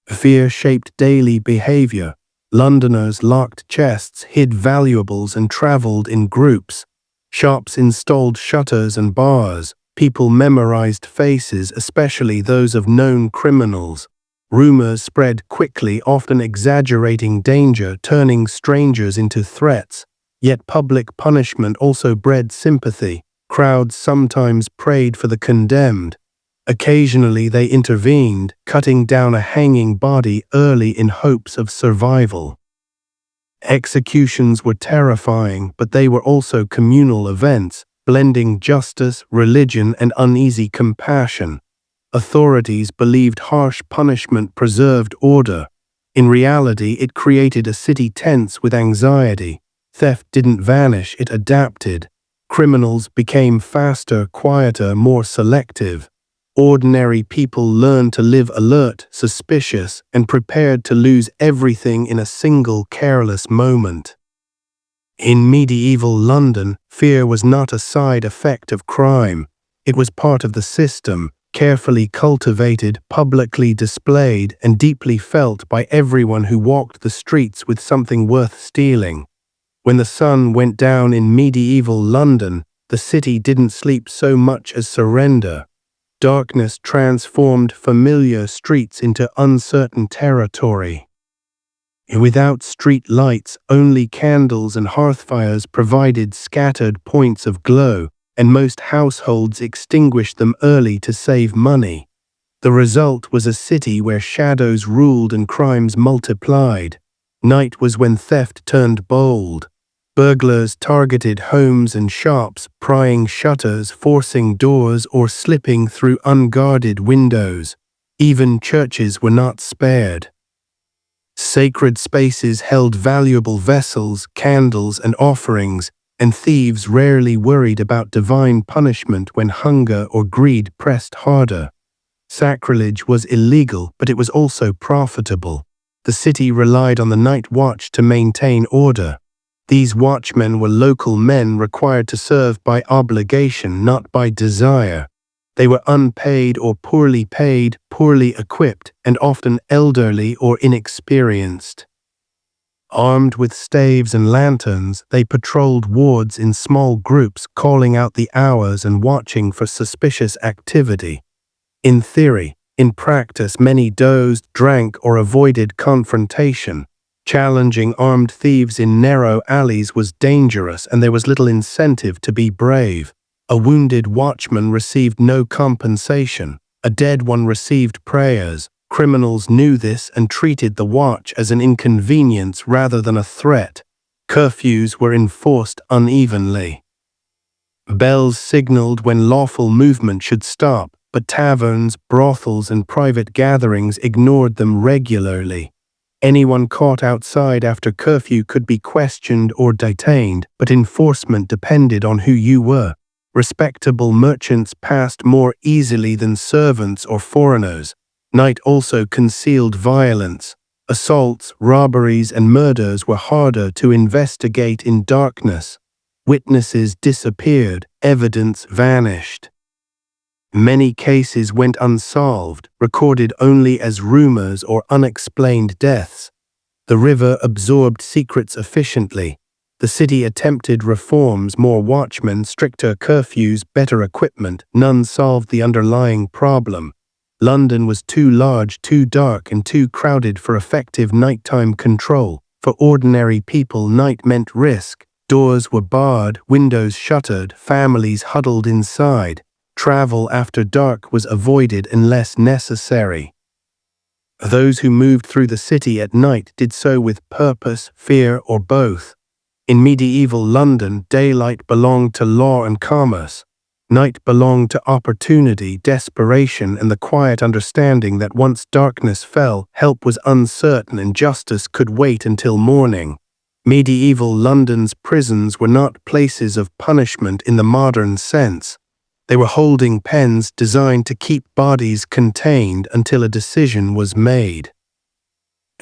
Fear shaped daily behavior. Londoners locked chests, hid valuables, and traveled in groups. Shops installed shutters and bars. People memorized faces, especially those of known criminals. Rumors spread quickly, often exaggerating danger, turning strangers into threats. Yet public punishment also bred sympathy. Crowds sometimes prayed for the condemned. Occasionally they intervened, cutting down a hanging body early in hopes of survival. Executions were terrifying, but they were also communal events, blending justice, religion, and uneasy compassion. Authorities believed harsh punishment preserved order. In reality, it created a city tense with anxiety. Theft didn't vanish, it adapted. Criminals became faster, quieter, more selective. Ordinary people learned to live alert, suspicious, and prepared to lose everything in a single careless moment. In medieval London, fear was not a side effect of crime. It was part of the system, carefully cultivated, publicly displayed, and deeply felt by everyone who walked the streets with something worth stealing. When the sun went down in medieval London, the city didn't sleep so much as surrender. Darkness transformed familiar streets into uncertain territory. Without street lights, only candles and hearthfires provided scattered points of glow, and most households extinguished them early to save money. The result was a city where shadows ruled and crimes multiplied. Night was when theft turned bold. Burglars targeted homes and shops, prying shutters, forcing doors, or slipping through unguarded windows. Even churches were not spared. Sacred spaces held valuable vessels, candles, and offerings, and thieves rarely worried about divine punishment when hunger or greed pressed harder. Sacrilege was illegal, but it was also profitable. The city relied on the night watch to maintain order. These watchmen were local men required to serve by obligation, not by desire. They were unpaid or poorly paid, poorly equipped, and often elderly or inexperienced. Armed with staves and lanterns, they patrolled wards in small groups, calling out the hours and watching for suspicious activity. In theory, in practice, many dozed, drank, or avoided confrontation. Challenging armed thieves in narrow alleys was dangerous, and there was little incentive to be brave. A wounded watchman received no compensation. A dead one received prayers. Criminals knew this and treated the watch as an inconvenience rather than a threat. Curfews were enforced unevenly. Bells signaled when lawful movement should stop, but taverns, brothels, and private gatherings ignored them regularly. Anyone caught outside after curfew could be questioned or detained, but enforcement depended on who you were. Respectable merchants passed more easily than servants or foreigners. Night also concealed violence. Assaults, robberies, and murders were harder to investigate in darkness. Witnesses disappeared, evidence vanished. Many cases went unsolved, recorded only as rumors or unexplained deaths. The river absorbed secrets efficiently. The city attempted reforms, more watchmen, stricter curfews, better equipment. None solved the underlying problem. London was too large, too dark, and too crowded for effective nighttime control. For ordinary people, night meant risk. Doors were barred, windows shuttered, families huddled inside. Travel after dark was avoided unless necessary. Those who moved through the city at night did so with purpose, fear, or both. In medieval London, daylight belonged to law and commerce. Night belonged to opportunity, desperation, and the quiet understanding that once darkness fell, help was uncertain and justice could wait until morning. Medieval London's prisons were not places of punishment in the modern sense. They were holding pens designed to keep bodies contained until a decision was made.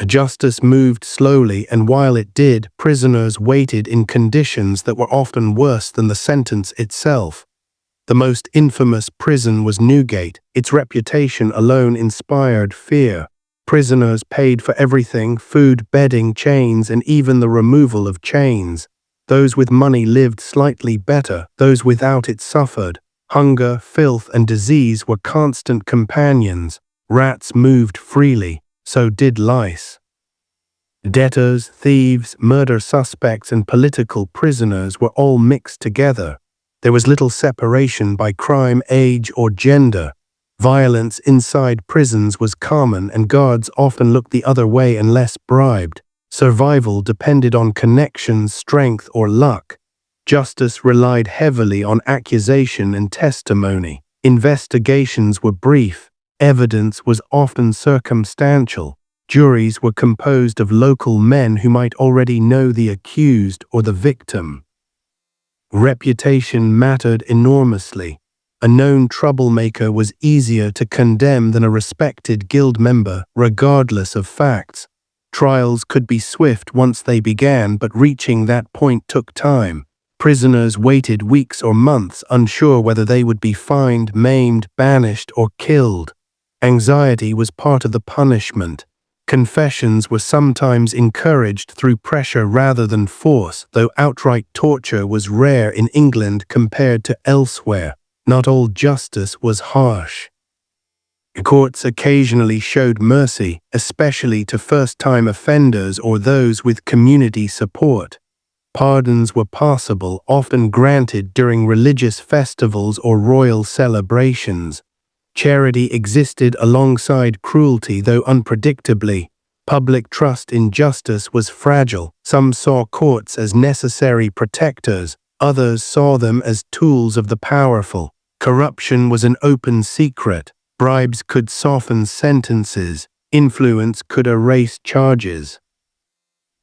Justice moved slowly, and while it did, prisoners waited in conditions that were often worse than the sentence itself. The most infamous prison was Newgate. Its reputation alone inspired fear. Prisoners paid for everything: food, bedding, chains, and even the removal of chains. Those with money lived slightly better. Those without it suffered. Hunger, filth, and disease were constant companions. Rats moved freely. So did lice. Debtors, thieves, murder suspects, and political prisoners were all mixed together. There was little separation by crime, age, or gender. Violence inside prisons was common, and guards often looked the other way unless bribed. Survival depended on connections, strength, or luck. Justice relied heavily on accusation and testimony. Investigations were brief. Evidence was often circumstantial. Juries were composed of local men who might already know the accused or the victim. Reputation mattered enormously. A known troublemaker was easier to condemn than a respected guild member, regardless of facts. Trials could be swift once they began, but reaching that point took time. Prisoners waited weeks or months, unsure whether they would be fined, maimed, banished, or killed. Anxiety was part of the punishment. Confessions were sometimes encouraged through pressure rather than force, though outright torture was rare in England compared to elsewhere. Not all justice was harsh. Courts occasionally showed mercy, especially to first-time offenders or those with community support. Pardons were possible, often granted during religious festivals or royal celebrations. Charity existed alongside cruelty, though unpredictably. Public trust in justice was fragile. Some saw courts as necessary protectors, others saw them as tools of the powerful. Corruption was an open secret. Bribes could soften sentences. Influence could erase charges.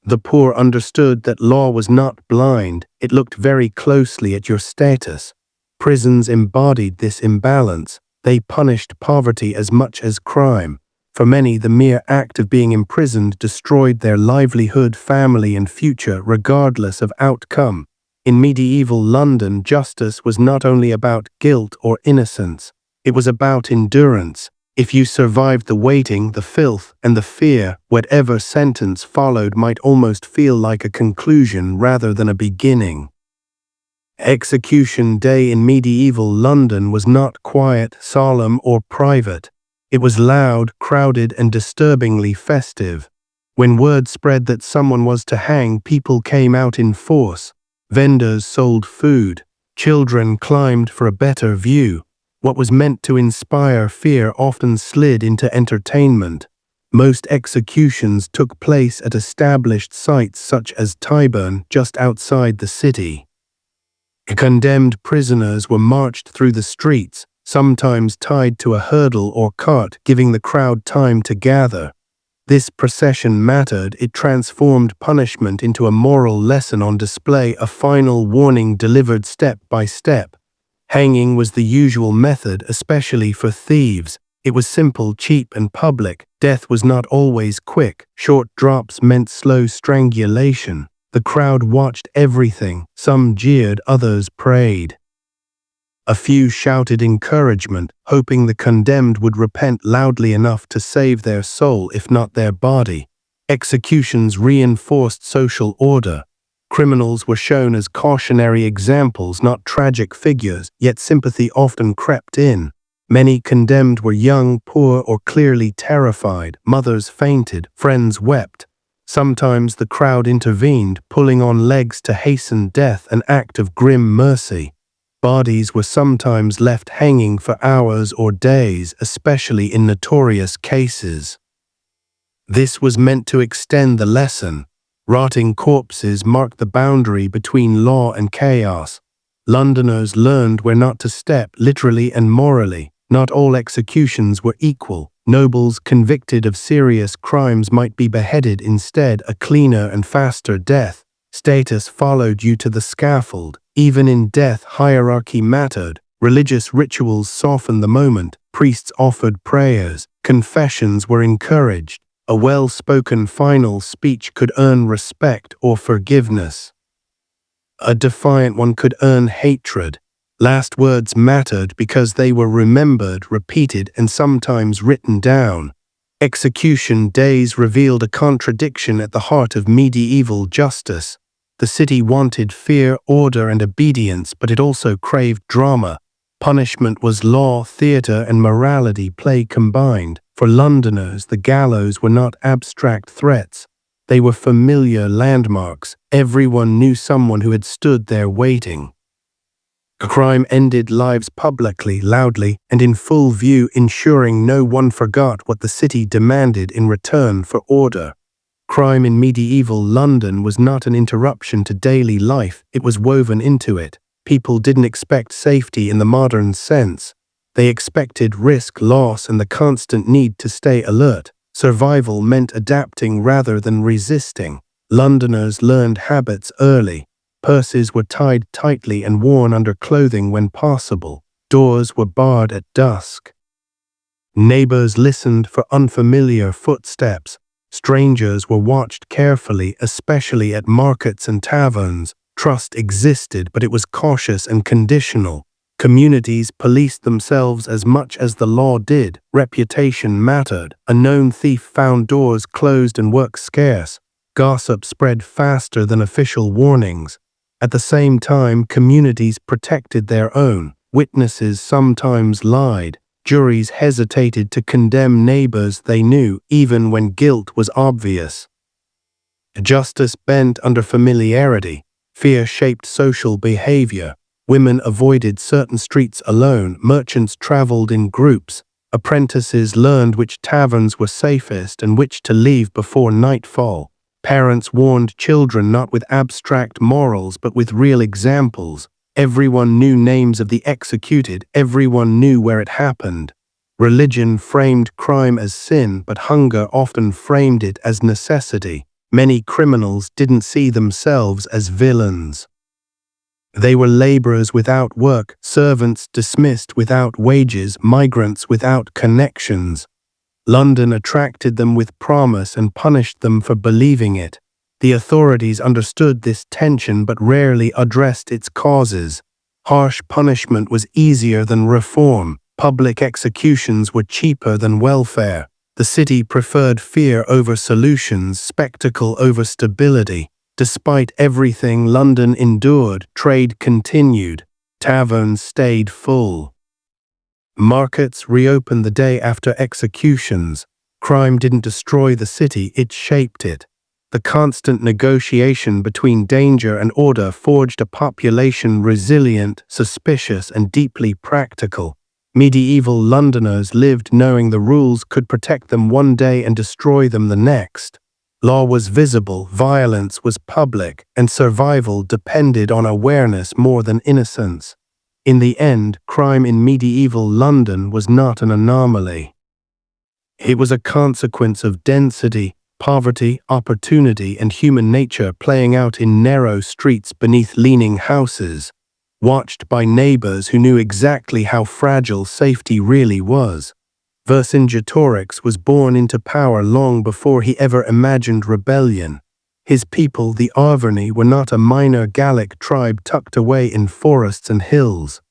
The poor understood that law was not blind. It looked very closely at your status. Prisons embodied this imbalance. They punished poverty as much as crime. For many, the mere act of being imprisoned destroyed their livelihood, family, and future, regardless of outcome. In medieval London, justice was not only about guilt or innocence. It was about endurance. If you survived the waiting, the filth, and the fear, whatever sentence followed might almost feel like a conclusion rather than a beginning. Execution day in medieval London was not quiet, solemn, or private. It was loud, crowded, and disturbingly festive. When word spread that someone was to hang, people came out in force. Vendors sold food. Children climbed for a better view. What was meant to inspire fear often slid into entertainment. Most executions took place at established sites such as Tyburn, just outside the city. Condemned prisoners were marched through the streets, sometimes tied to a hurdle or cart, giving the crowd time to gather. This procession mattered. It transformed punishment into a moral lesson on display, a final warning delivered step by step. Hanging was the usual method, especially for thieves. It was simple, cheap, and public. Death was not always quick. Short drops meant slow strangulation. The crowd watched everything. Some jeered, others prayed. A few shouted encouragement, hoping the condemned would repent loudly enough to save their soul, if not their body. Executions reinforced social order. Criminals were shown as cautionary examples, not tragic figures, yet sympathy often crept in. Many condemned were young, poor, or clearly terrified. Mothers fainted, friends wept. Sometimes the crowd intervened, pulling on legs to hasten death, an act of grim mercy. Bodies were sometimes left hanging for hours or days, especially in notorious cases. This was meant to extend the lesson. Rotting corpses marked the boundary between law and chaos. Londoners learned where not to step, literally and morally. Not all executions were equal. Nobles convicted of serious crimes might be beheaded instead, a cleaner and faster death. Status followed you to the scaffold. Even in death, hierarchy mattered. Religious rituals softened the moment. Priests offered prayers. Confessions were encouraged. A well-spoken final speech could earn respect or forgiveness. A defiant one could earn hatred. Last words mattered because they were remembered, repeated, and sometimes written down. Execution days revealed a contradiction at the heart of medieval justice. The city wanted fear, order, and obedience, but it also craved drama. Punishment was law, theatre, and morality play combined. For Londoners, the gallows were not abstract threats. They were familiar landmarks. Everyone knew someone who had stood there waiting. Crime ended lives publicly, loudly, and in full view, ensuring no one forgot what the city demanded in return for order. Crime in medieval London was not an interruption to daily life, it was woven into it. People didn't expect safety in the modern sense. They expected risk, loss, and the constant need to stay alert. Survival meant adapting rather than resisting. Londoners learned habits early. Purses were tied tightly and worn under clothing when possible. Doors were barred at dusk. Neighbors listened for unfamiliar footsteps. Strangers were watched carefully, especially at markets and taverns. Trust existed, but it was cautious and conditional. Communities policed themselves as much as the law did. Reputation mattered. A known thief found doors closed and work scarce. Gossip spread faster than official warnings. At the same time, communities protected their own. Witnesses sometimes lied. Juries hesitated to condemn neighbors they knew, even when guilt was obvious. Justice bent under familiarity. Fear shaped social behavior. Women avoided certain streets alone. Merchants traveled in groups. Apprentices learned which taverns were safest and which to leave before nightfall. Parents warned children not with abstract morals but with real examples. Everyone knew names of the executed. Everyone knew where it happened. Religion framed crime as sin, but hunger often framed it as necessity. Many criminals didn't see themselves as villains. They were laborers without work, servants dismissed without wages, migrants without connections. London attracted them with promise and punished them for believing it. The authorities understood this tension but rarely addressed its causes. Harsh punishment was easier than reform. Public executions were cheaper than welfare. The city preferred fear over solutions, spectacle over stability. Despite everything London endured, trade continued. Taverns stayed full. Markets reopened the day after executions. Crime didn't destroy the city, it shaped it. The constant negotiation between danger and order forged a population resilient, suspicious, and deeply practical. Medieval Londoners lived knowing the rules could protect them one day and destroy them the next. Law was visible, violence was public, and survival depended on awareness more than innocence. In the end, crime in medieval London was not an anomaly. It was a consequence of density, poverty, opportunity, and human nature playing out in narrow streets beneath leaning houses, watched by neighbors who knew exactly how fragile safety really was. Vercingetorix was born into power long before he ever imagined rebellion. His people, the Arverni, were not a minor Gallic tribe tucked away in forests and hills.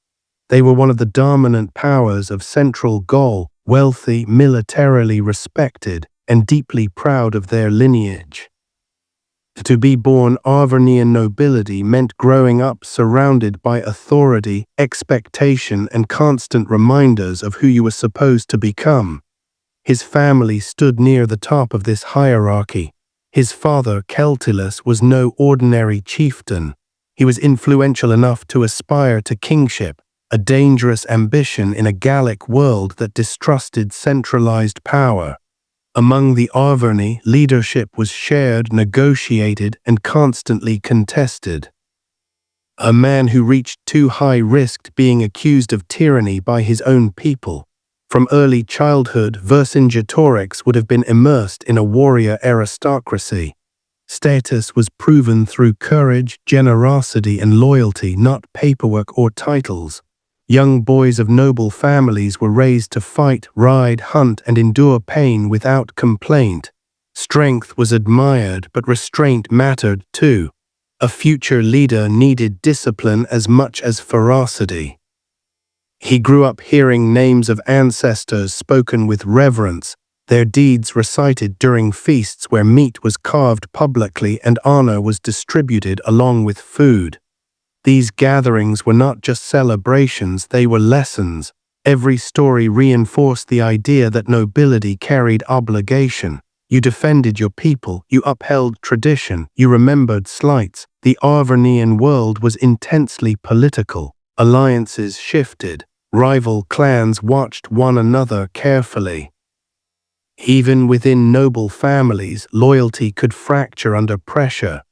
They were one of the dominant powers of central Gaul, wealthy, militarily respected, and deeply proud of their lineage. To be born Arvernian nobility meant growing up surrounded by authority, expectation, and constant reminders of who you were supposed to become. His family stood near the top of this hierarchy. His father, Celtillus, was no ordinary chieftain. He was influential enough to aspire to kingship, a dangerous ambition in a Gallic world that distrusted centralized power. Among the Arverni, leadership was shared, negotiated, and constantly contested. A man who reached too high risked being accused of tyranny by his own people. From early childhood, Vercingetorix would have been immersed in a warrior aristocracy. Status was proven through courage, generosity, and loyalty, not paperwork or titles. Young boys of noble families were raised to fight, ride, hunt, and endure pain without complaint. Strength was admired, but restraint mattered too. A future leader needed discipline as much as ferocity. He grew up hearing names of ancestors spoken with reverence, their deeds recited during feasts where meat was carved publicly and honor was distributed along with food. These gatherings were not just celebrations, they were lessons. Every story reinforced the idea that nobility carried obligation. You defended your people, you upheld tradition, you remembered slights. The Arvernian world was intensely political. Alliances shifted. Rival clans watched one another carefully. Even within noble families, loyalty could fracture under pressure.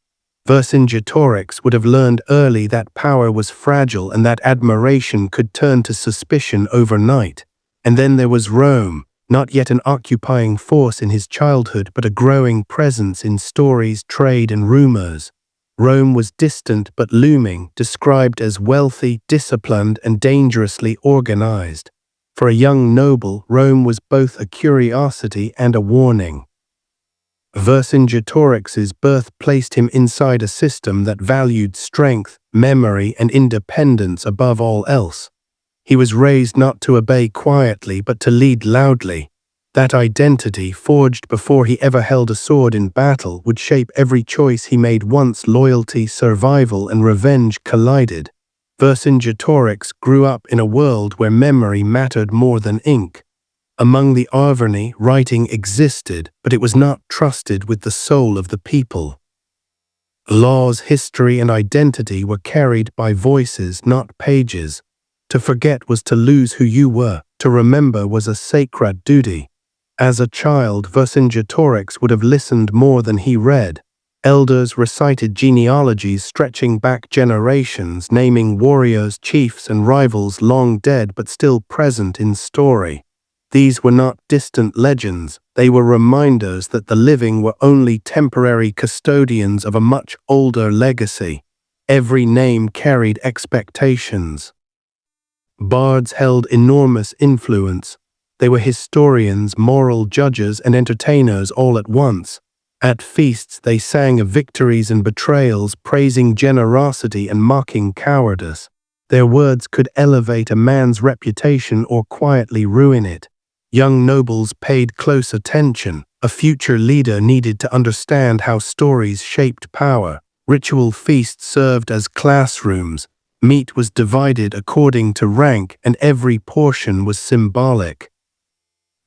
Vercingetorix would have learned early that power was fragile and that admiration could turn to suspicion overnight. And then there was Rome, not yet an occupying force in his childhood, but a growing presence in stories, trade, and rumors. Rome was distant but looming, described as wealthy, disciplined, and dangerously organized. For a young noble, Rome was both a curiosity and a warning. Vercingetorix's birth placed him inside a system that valued strength, memory, and independence above all else. He was raised not to obey quietly but to lead loudly. That identity, forged before he ever held a sword in battle, would shape every choice he made once loyalty, survival, and revenge collided. Vercingetorix grew up in a world where memory mattered more than ink. Among the Arverni, writing existed, but it was not trusted with the soul of the people. Laws, history, and identity were carried by voices, not pages. To forget was to lose who you were. To remember was a sacred duty. As a child, Vercingetorix would have listened more than he read. Elders recited genealogies stretching back generations, naming warriors, chiefs, and rivals long dead but still present in story. These were not distant legends, they were reminders that the living were only temporary custodians of a much older legacy. Every name carried expectations. Bards held enormous influence. They were historians, moral judges, and entertainers all at once. At feasts they sang of victories and betrayals, praising generosity and mocking cowardice. Their words could elevate a man's reputation or quietly ruin it. Young nobles paid close attention. A future leader needed to understand how stories shaped power. Ritual feasts served as classrooms. Meat was divided according to rank, and every portion was symbolic.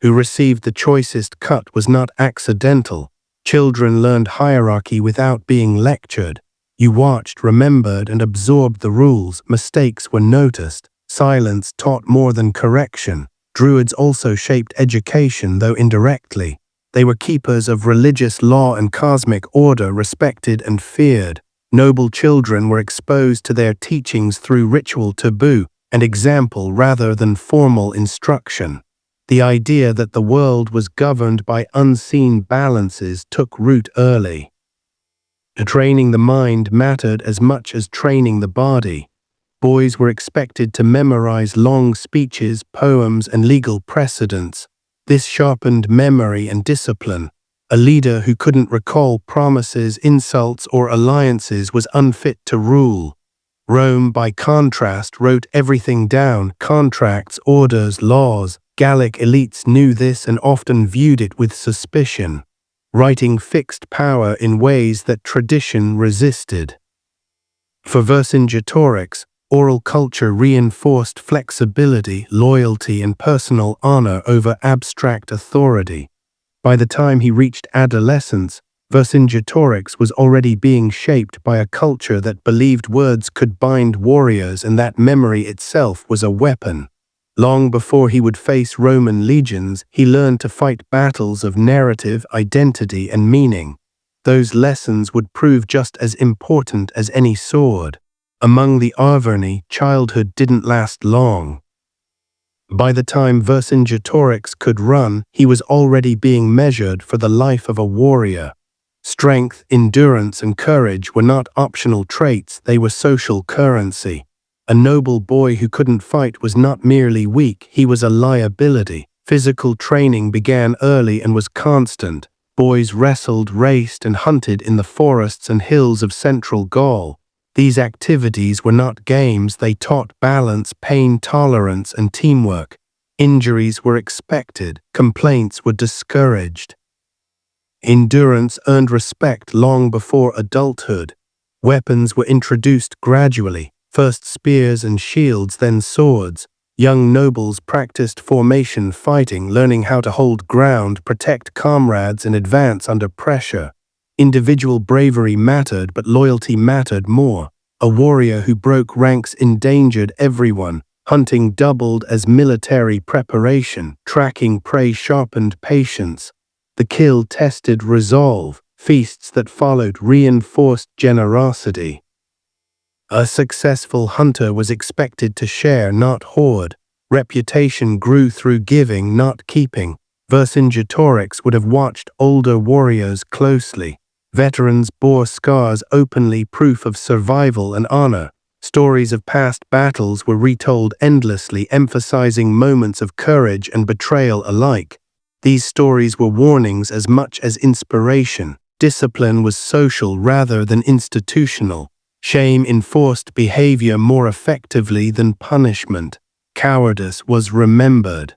Who received the choicest cut was not accidental. Children learned hierarchy without being lectured. You watched, remembered, and absorbed the rules. Mistakes were noticed. Silence taught more than correction. Druids also shaped education, though indirectly. They were keepers of religious law and cosmic order, respected and feared. Noble children were exposed to their teachings through ritual taboo and example rather than formal instruction. The idea that the world was governed by unseen balances took root early. Training the mind mattered as much as training the body. Boys were expected to memorize long speeches, poems, and legal precedents. This sharpened memory and discipline. A leader who couldn't recall promises, insults, or alliances was unfit to rule. Rome, by contrast, wrote everything down: contracts, orders, laws. Gallic elites knew this and often viewed it with suspicion. Writing fixed power in ways that tradition resisted. For Vercingetorix, oral culture reinforced flexibility, loyalty, and personal honor over abstract authority. By the time he reached adolescence, Vercingetorix was already being shaped by a culture that believed words could bind warriors and that memory itself was a weapon. Long before he would face Roman legions, he learned to fight battles of narrative, identity, and meaning. Those lessons would prove just as important as any sword. Among the Arverni, childhood didn't last long. By the time Vercingetorix could run, he was already being measured for the life of a warrior. Strength, endurance, and courage were not optional traits, they were social currency. A noble boy who couldn't fight was not merely weak, he was a liability. Physical training began early and was constant. Boys wrestled, raced, and hunted in the forests and hills of central Gaul. These activities were not games, they taught balance, pain tolerance, and teamwork. Injuries were expected, complaints were discouraged. Endurance earned respect long before adulthood. Weapons were introduced gradually, first spears and shields, then swords. Young nobles practiced formation fighting, learning how to hold ground, protect comrades, and advance under pressure. Individual bravery mattered, but loyalty mattered more. A warrior who broke ranks endangered everyone. Hunting doubled as military preparation. Tracking prey sharpened patience. The kill tested resolve. Feasts that followed reinforced generosity. A successful hunter was expected to share, not hoard. Reputation grew through giving, not keeping. Vercingetorix would have watched older warriors closely. Veterans bore scars openly, proof of survival and honor. Stories of past battles were retold endlessly, emphasizing moments of courage and betrayal alike. These stories were warnings as much as inspiration. Discipline was social rather than institutional. Shame enforced behavior more effectively than punishment. Cowardice was remembered.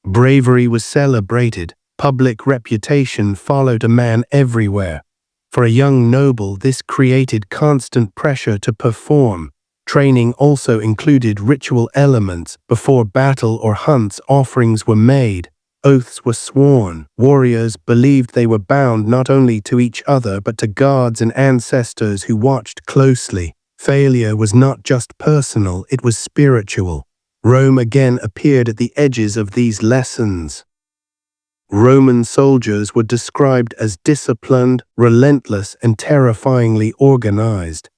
Bravery was celebrated. Public reputation followed a man everywhere. For a young noble, this created constant pressure to perform. Training also included ritual elements. Before battle or hunts, offerings were made. Oaths were sworn. Warriors believed they were bound not only to each other but to gods and ancestors who watched closely. Failure was not just personal, it was spiritual. Rome again appeared at the edges of these lessons. Roman soldiers were described as disciplined, relentless, and terrifyingly organized.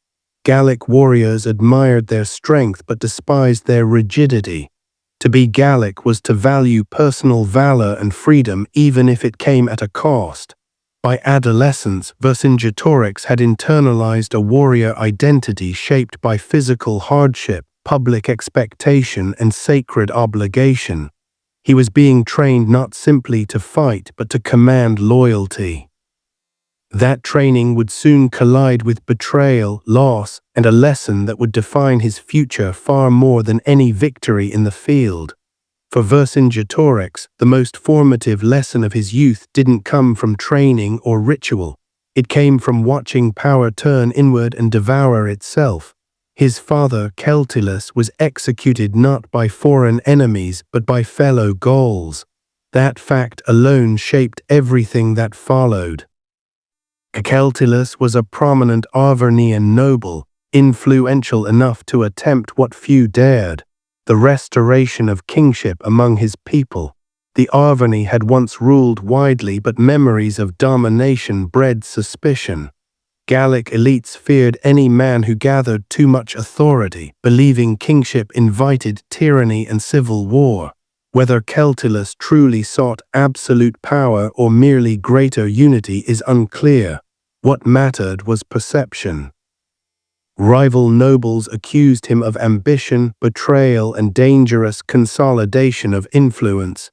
Gallic warriors admired their strength but despised their rigidity. To be Gallic was to value personal valor and freedom even if it came at a cost. By adolescence, Vercingetorix had internalized a warrior identity shaped by physical hardship, public expectation, and sacred obligation. He was being trained not simply to fight but to command loyalty. That training would soon collide with betrayal, loss, and a lesson that would define his future far more than any victory in the field. For Vercingetorix, the most formative lesson of his youth didn't come from training or ritual. It came from watching power turn inward and devour itself. His father, Celtillus, was executed not by foreign enemies but by fellow Gauls. That fact alone shaped everything that followed. Celtillus was a prominent Arvernian noble, influential enough to attempt what few dared, the restoration of kingship among his people. The Arverni had once ruled widely, but memories of domination bred suspicion. Gallic elites feared any man who gathered too much authority, believing kingship invited tyranny and civil war. Whether Celtillus truly sought absolute power or merely greater unity is unclear. What mattered was perception. Rival nobles accused him of ambition, betrayal, and dangerous consolidation of influence.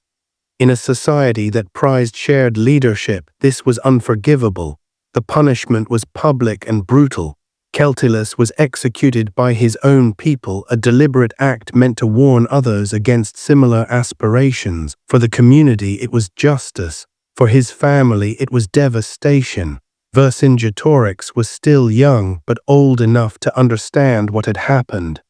In a society that prized shared leadership, this was unforgivable. The punishment was public and brutal. Celtillus was executed by his own people, a deliberate act meant to warn others against similar aspirations. For the community, it was justice. For his family, it was devastation. Vercingetorix was still young, but old enough to understand what had happened.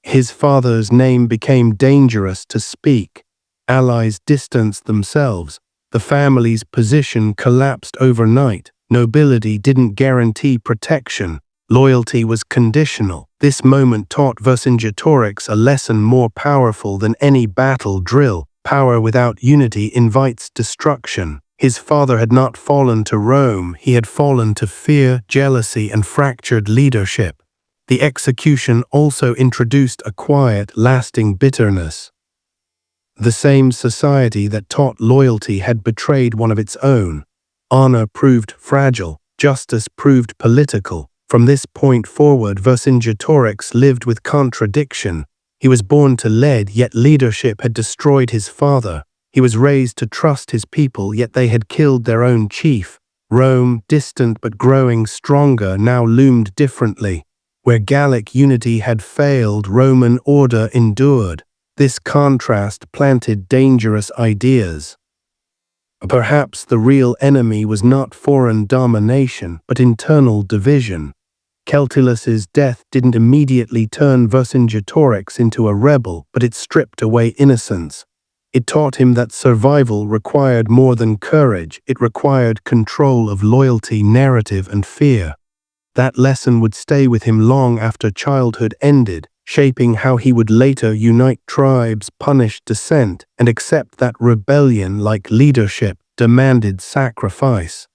His father's name became dangerous to speak. Allies distanced themselves. The family's position collapsed overnight. Nobility didn't guarantee protection. Loyalty was conditional. This moment taught Vercingetorix a lesson more powerful than any battle drill. Power without unity invites destruction. His father had not fallen to Rome, he had fallen to fear, jealousy, and fractured leadership. The execution also introduced a quiet, lasting bitterness. The same society that taught loyalty had betrayed one of its own. Honor proved fragile, justice proved political. From this point forward, Vercingetorix lived with contradiction. He was born to lead, yet leadership had destroyed his father. He was raised to trust his people, yet they had killed their own chief. Rome, distant but growing stronger, now loomed differently. Where Gallic unity had failed, Roman order endured. This contrast planted dangerous ideas. Perhaps the real enemy was not foreign domination, but internal division. Celtillus's death didn't immediately turn Vercingetorix into a rebel, but it stripped away innocence. It taught him that survival required more than courage, it required control of loyalty, narrative, and fear. That lesson would stay with him long after childhood ended, shaping how he would later unite tribes, punish dissent, and accept that rebellion, like leadership, demanded sacrifice.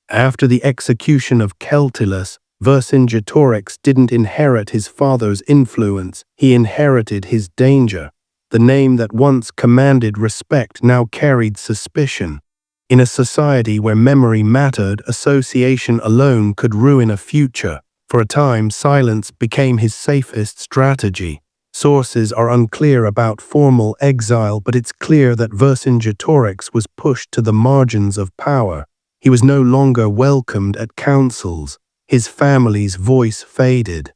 After the execution of Celtillus, Vercingetorix didn't inherit his father's influence, he inherited his danger. The name that once commanded respect now carried suspicion. In a society where memory mattered, association alone could ruin a future. For a time, silence became his safest strategy. Sources are unclear about formal exile, but it's clear that Vercingetorix was pushed to the margins of power. He was no longer welcomed at councils. His family's voice faded.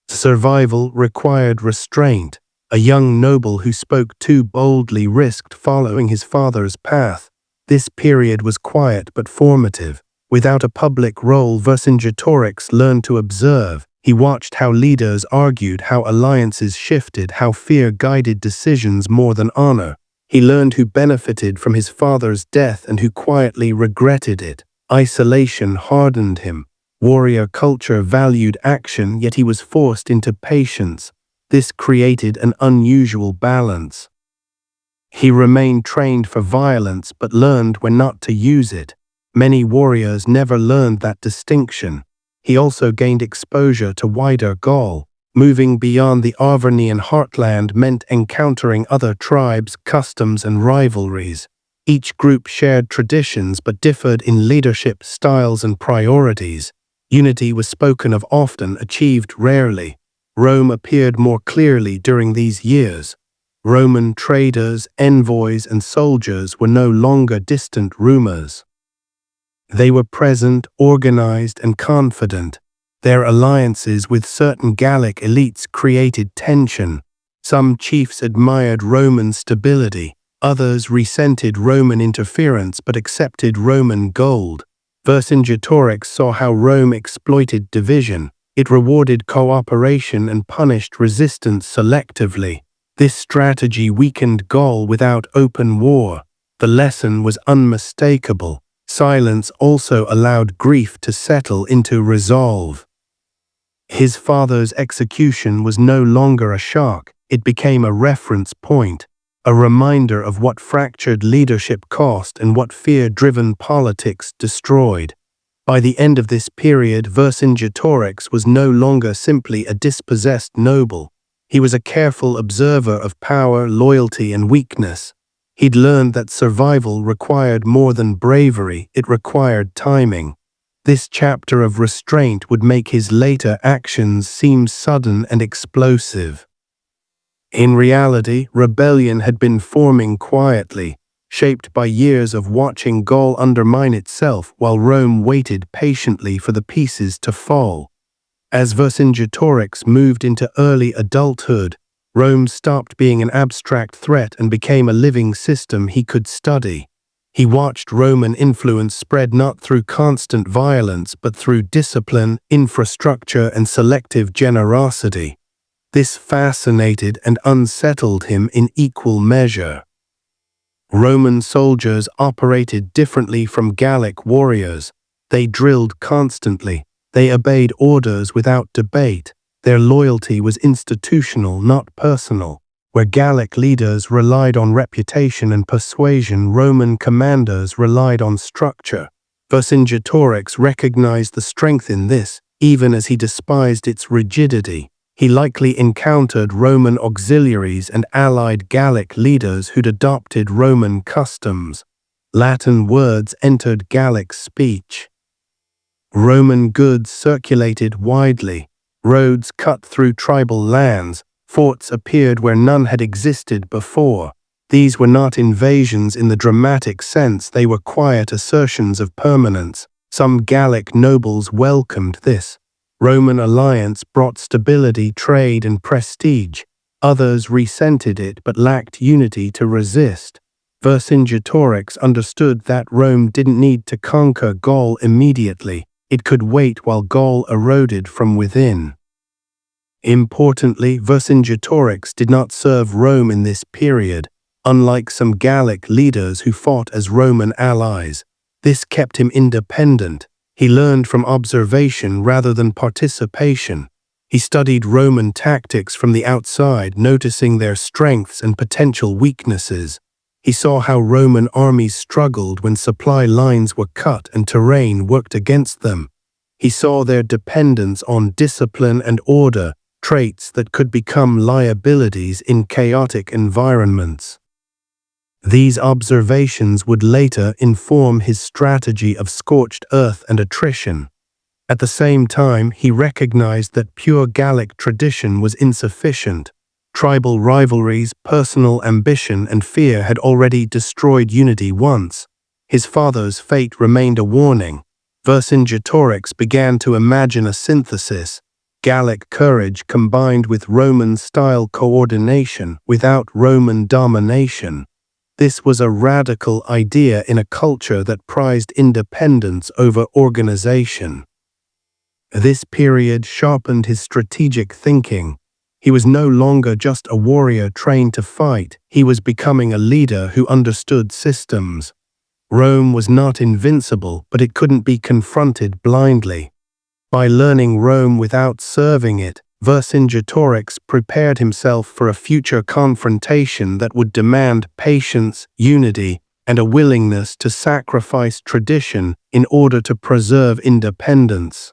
Survival required restraint. A young noble who spoke too boldly risked following his father's path. This period was quiet but formative. Without a public role, Vercingetorix learned to observe. He watched how leaders argued, how alliances shifted, how fear guided decisions more than honor. He learned who benefited from his father's death and who quietly regretted it. Isolation hardened him. Warrior culture valued action, yet he was forced into patience. This created an unusual balance. He remained trained for violence but learned when not to use it. Many warriors never learned that distinction. He also gained exposure to wider Gaul. Moving beyond the Arvernian heartland meant encountering other tribes, customs, and rivalries. Each group shared traditions but differed in leadership styles and priorities. Unity was spoken of often, achieved rarely. Rome appeared more clearly during these years. Roman traders, envoys, and soldiers were no longer distant rumors. They were present, organized, and confident. Their alliances with certain Gallic elites created tension. Some chiefs admired Roman stability. Others resented Roman interference but accepted Roman gold. Vercingetorix saw how Rome exploited division. It rewarded cooperation and punished resistance selectively. This strategy weakened Gaul without open war. The lesson was unmistakable. Silence also allowed grief to settle into resolve. His father's execution was no longer a shock. It became a reference point, a reminder of what fractured leadership cost and what fear-driven politics destroyed. By the end of this period, Vercingetorix was no longer simply a dispossessed noble. He was a careful observer of power, loyalty, and weakness. He'd learned that survival required more than bravery, it required timing. This chapter of restraint would make his later actions seem sudden and explosive. In reality, rebellion had been forming quietly, shaped by years of watching Gaul undermine itself while Rome waited patiently for the pieces to fall. As Vercingetorix moved into early adulthood, Rome stopped being an abstract threat and became a living system he could study. He watched Roman influence spread not through constant violence but through discipline, infrastructure, and selective generosity. This fascinated and unsettled him in equal measure. Roman soldiers operated differently from Gallic warriors. They drilled constantly. They obeyed orders without debate. Their loyalty was institutional, not personal. Where Gallic leaders relied on reputation and persuasion, Roman commanders relied on structure. Vercingetorix recognized the strength in this, even as he despised its rigidity. He likely encountered Roman auxiliaries and allied Gallic leaders who'd adopted Roman customs. Latin words entered Gallic speech. Roman goods circulated widely. Roads cut through tribal lands. Forts appeared where none had existed before. These were not invasions in the dramatic sense, they were quiet assertions of permanence. Some Gallic nobles welcomed this. Roman alliance brought stability, trade, and prestige. Others resented it but lacked unity to resist. Vercingetorix understood that Rome didn't need to conquer Gaul immediately. It could wait while Gaul eroded from within. Importantly, Vercingetorix did not serve Rome in this period, unlike some Gallic leaders who fought as Roman allies. This kept him independent. He learned from observation rather than participation. He studied Roman tactics from the outside, noticing their strengths and potential weaknesses. He saw how Roman armies struggled when supply lines were cut and terrain worked against them. He saw their dependence on discipline and order, traits that could become liabilities in chaotic environments. These observations would later inform his strategy of scorched earth and attrition. At the same time, he recognized that pure Gallic tradition was insufficient. Tribal rivalries, personal ambition, and fear had already destroyed unity once. His father's fate remained a warning. Vercingetorix began to imagine a synthesis, Gallic courage combined with Roman-style coordination without Roman domination. This was a radical idea in a culture that prized independence over organization. This period sharpened his strategic thinking. He was no longer just a warrior trained to fight, he was becoming a leader who understood systems. Rome was not invincible, but it couldn't be confronted blindly. By learning Rome without serving it, Vercingetorix prepared himself for a future confrontation that would demand patience, unity, and a willingness to sacrifice tradition in order to preserve independence.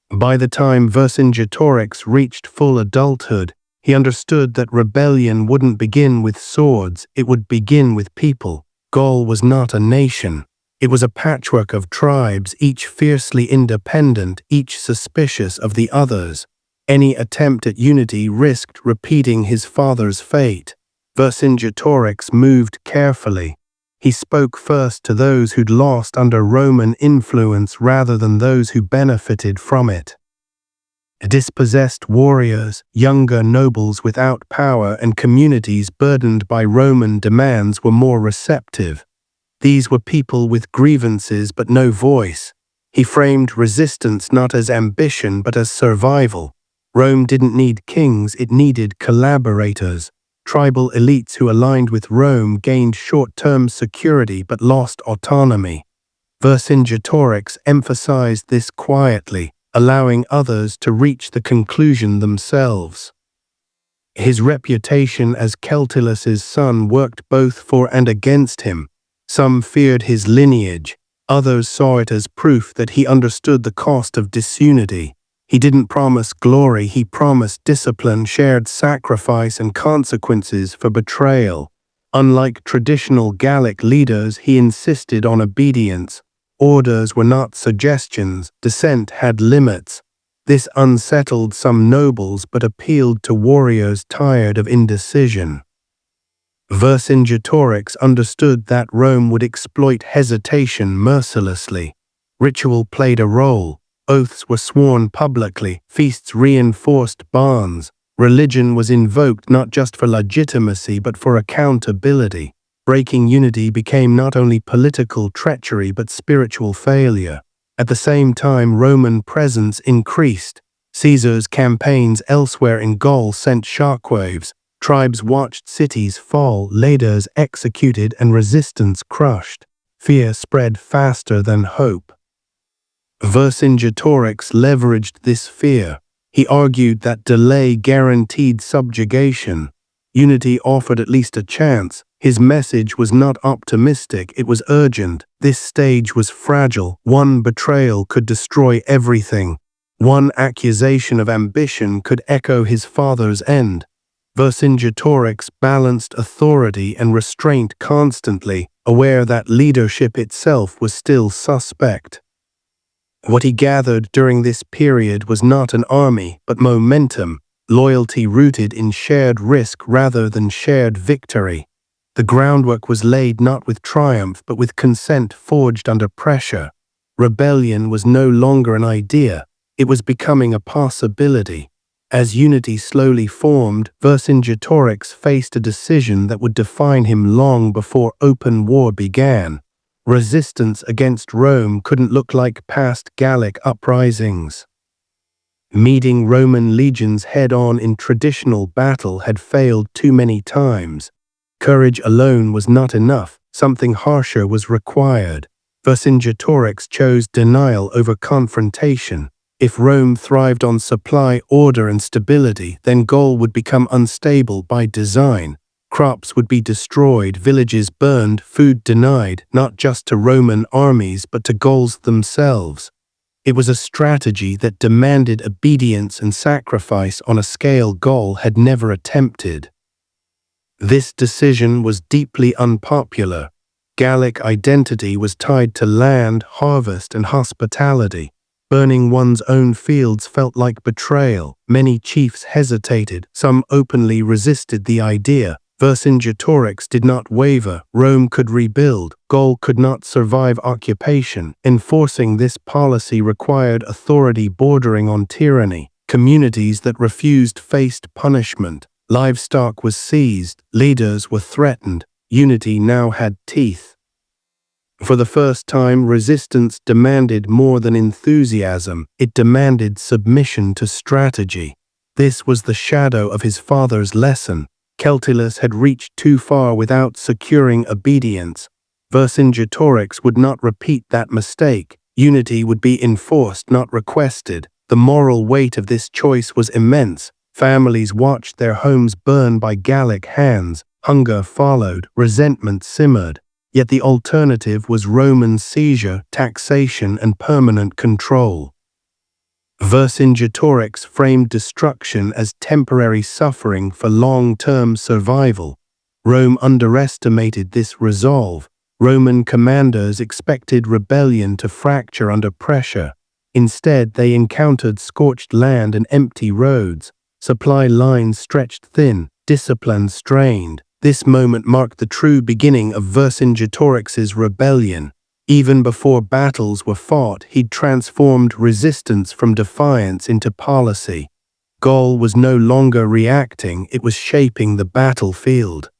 By the time Vercingetorix reached full adulthood, he understood that rebellion wouldn't begin with swords, it would begin with people. Gaul was not a nation. It was a patchwork of tribes, each fiercely independent, each suspicious of the others. Any attempt at unity risked repeating his father's fate. Vercingetorix moved carefully. He spoke first to those who'd lost under Roman influence rather than those who benefited from it. Dispossessed warriors, younger nobles without power, and communities burdened by Roman demands were more receptive. These were people with grievances but no voice. He framed resistance not as ambition but as survival. Rome didn't need kings, it needed collaborators. Tribal elites who aligned with Rome gained short-term security but lost autonomy. Vercingetorix emphasized this quietly, allowing others to reach the conclusion themselves. His reputation as Celtilus's son worked both for and against him. Some feared his lineage, others saw it as proof that he understood the cost of disunity. He didn't promise glory, he promised discipline, shared sacrifice, and consequences for betrayal. Unlike traditional Gallic leaders, he insisted on obedience. Orders were not suggestions, dissent had limits. This unsettled some nobles but appealed to warriors tired of indecision. Vercingetorix understood that Rome would exploit hesitation mercilessly. Ritual played a role. Oaths were sworn publicly, feasts reinforced bonds. Religion was invoked not just for legitimacy but for accountability. Breaking unity became not only political treachery but spiritual failure. At the same time, Roman presence increased. Caesar's campaigns elsewhere in Gaul sent shockwaves. Tribes watched cities fall, leaders executed, and resistance crushed. Fear spread faster than hope. Vercingetorix leveraged this fear. He argued that delay guaranteed subjugation. Unity offered at least a chance. His message was not optimistic, it was urgent. This stage was fragile. One betrayal could destroy everything. One accusation of ambition could echo his father's end. Vercingetorix balanced authority and restraint constantly, aware that leadership itself was still suspect. What he gathered during this period was not an army, but momentum, loyalty rooted in shared risk rather than shared victory. The groundwork was laid not with triumph, but with consent forged under pressure. Rebellion was no longer an idea, it was becoming a possibility. As unity slowly formed, Vercingetorix faced a decision that would define him long before open war began. Resistance against Rome couldn't look like past Gallic uprisings. Meeting Roman legions head-on in traditional battle had failed too many times. Courage alone was not enough, something harsher was required. Vercingetorix chose denial over confrontation. If Rome thrived on supply, order, and stability, then Gaul would become unstable by design. Crops would be destroyed, villages burned, food denied, not just to Roman armies but to Gauls themselves. It was a strategy that demanded obedience and sacrifice on a scale Gaul had never attempted. This decision was deeply unpopular. Gallic identity was tied to land, harvest, and hospitality. Burning one's own fields felt like betrayal. Many chiefs hesitated, some openly resisted the idea. Vercingetorix did not waver. Rome could rebuild. Gaul could not survive occupation. Enforcing this policy required authority bordering on tyranny. Communities that refused faced punishment. Livestock was seized. Leaders were threatened. Unity now had teeth. For the first time, resistance demanded more than enthusiasm. It demanded submission to strategy. This was the shadow of his father's lesson. Celtulus had reached too far without securing obedience. Vercingetorix would not repeat that mistake. Unity would be enforced, not requested. The moral weight of this choice was immense. Families watched their homes burn by Gallic hands. Hunger followed. Resentment simmered. Yet the alternative was Roman seizure, taxation, and permanent control. Vercingetorix framed destruction as temporary suffering for long-term survival. Rome underestimated this resolve. Roman commanders expected rebellion to fracture under pressure. Instead, they encountered scorched land and empty roads. Supply lines stretched thin, discipline strained. This moment marked the true beginning of Vercingetorix's rebellion. Even before battles were fought, he'd transformed resistance from defiance into policy. Gaul was no longer reacting, it was shaping the battlefield.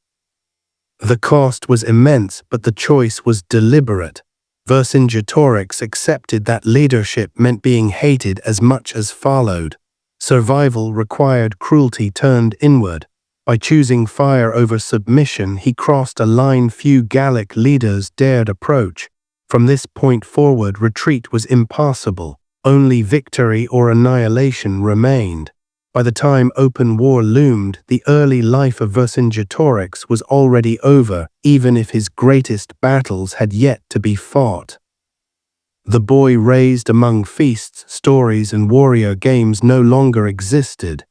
The cost was immense, but the choice was deliberate. Vercingetorix accepted that leadership meant being hated as much as followed. Survival required cruelty turned inward. By choosing fire over submission, he crossed a line few Gallic leaders dared approach. From this point forward, retreat was impossible. Only victory or annihilation remained. By the time open war loomed, the early life of Vercingetorix was already over, even if his greatest battles had yet to be fought. The boy raised among feasts, stories, and warrior games no longer existed.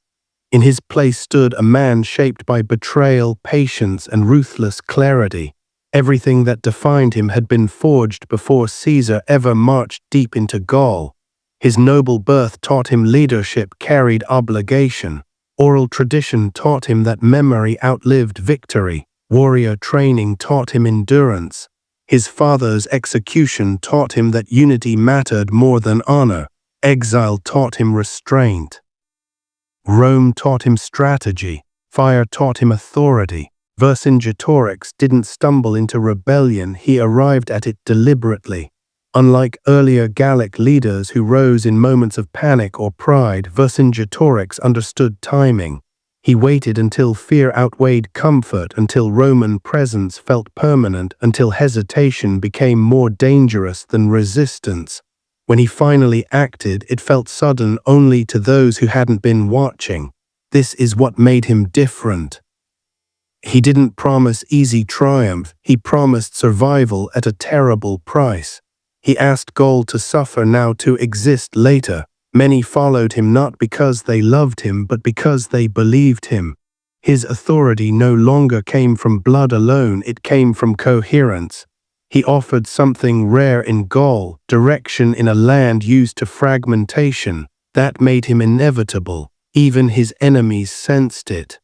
In his place stood a man shaped by betrayal, patience, and ruthless clarity. Everything that defined him had been forged before Caesar ever marched deep into Gaul. His noble birth taught him leadership carried obligation. Oral tradition taught him that memory outlived victory. Warrior training taught him endurance. His father's execution taught him that unity mattered more than honor. Exile taught him restraint. Rome taught him strategy. Fire taught him authority. Vercingetorix didn't stumble into rebellion, he arrived at it deliberately. Unlike earlier Gallic leaders who rose in moments of panic or pride, Vercingetorix understood timing. He waited until fear outweighed comfort, until Roman presence felt permanent, until hesitation became more dangerous than resistance. When he finally acted, it felt sudden only to those who hadn't been watching. This is what made him different. He didn't promise easy triumph, he promised survival at a terrible price. He asked Gaul to suffer now to exist later. Many followed him not because they loved him, but because they believed him. His authority no longer came from blood alone, it came from coherence. He offered something rare in Gaul, direction in a land used to fragmentation. That made him inevitable. Even his enemies sensed it.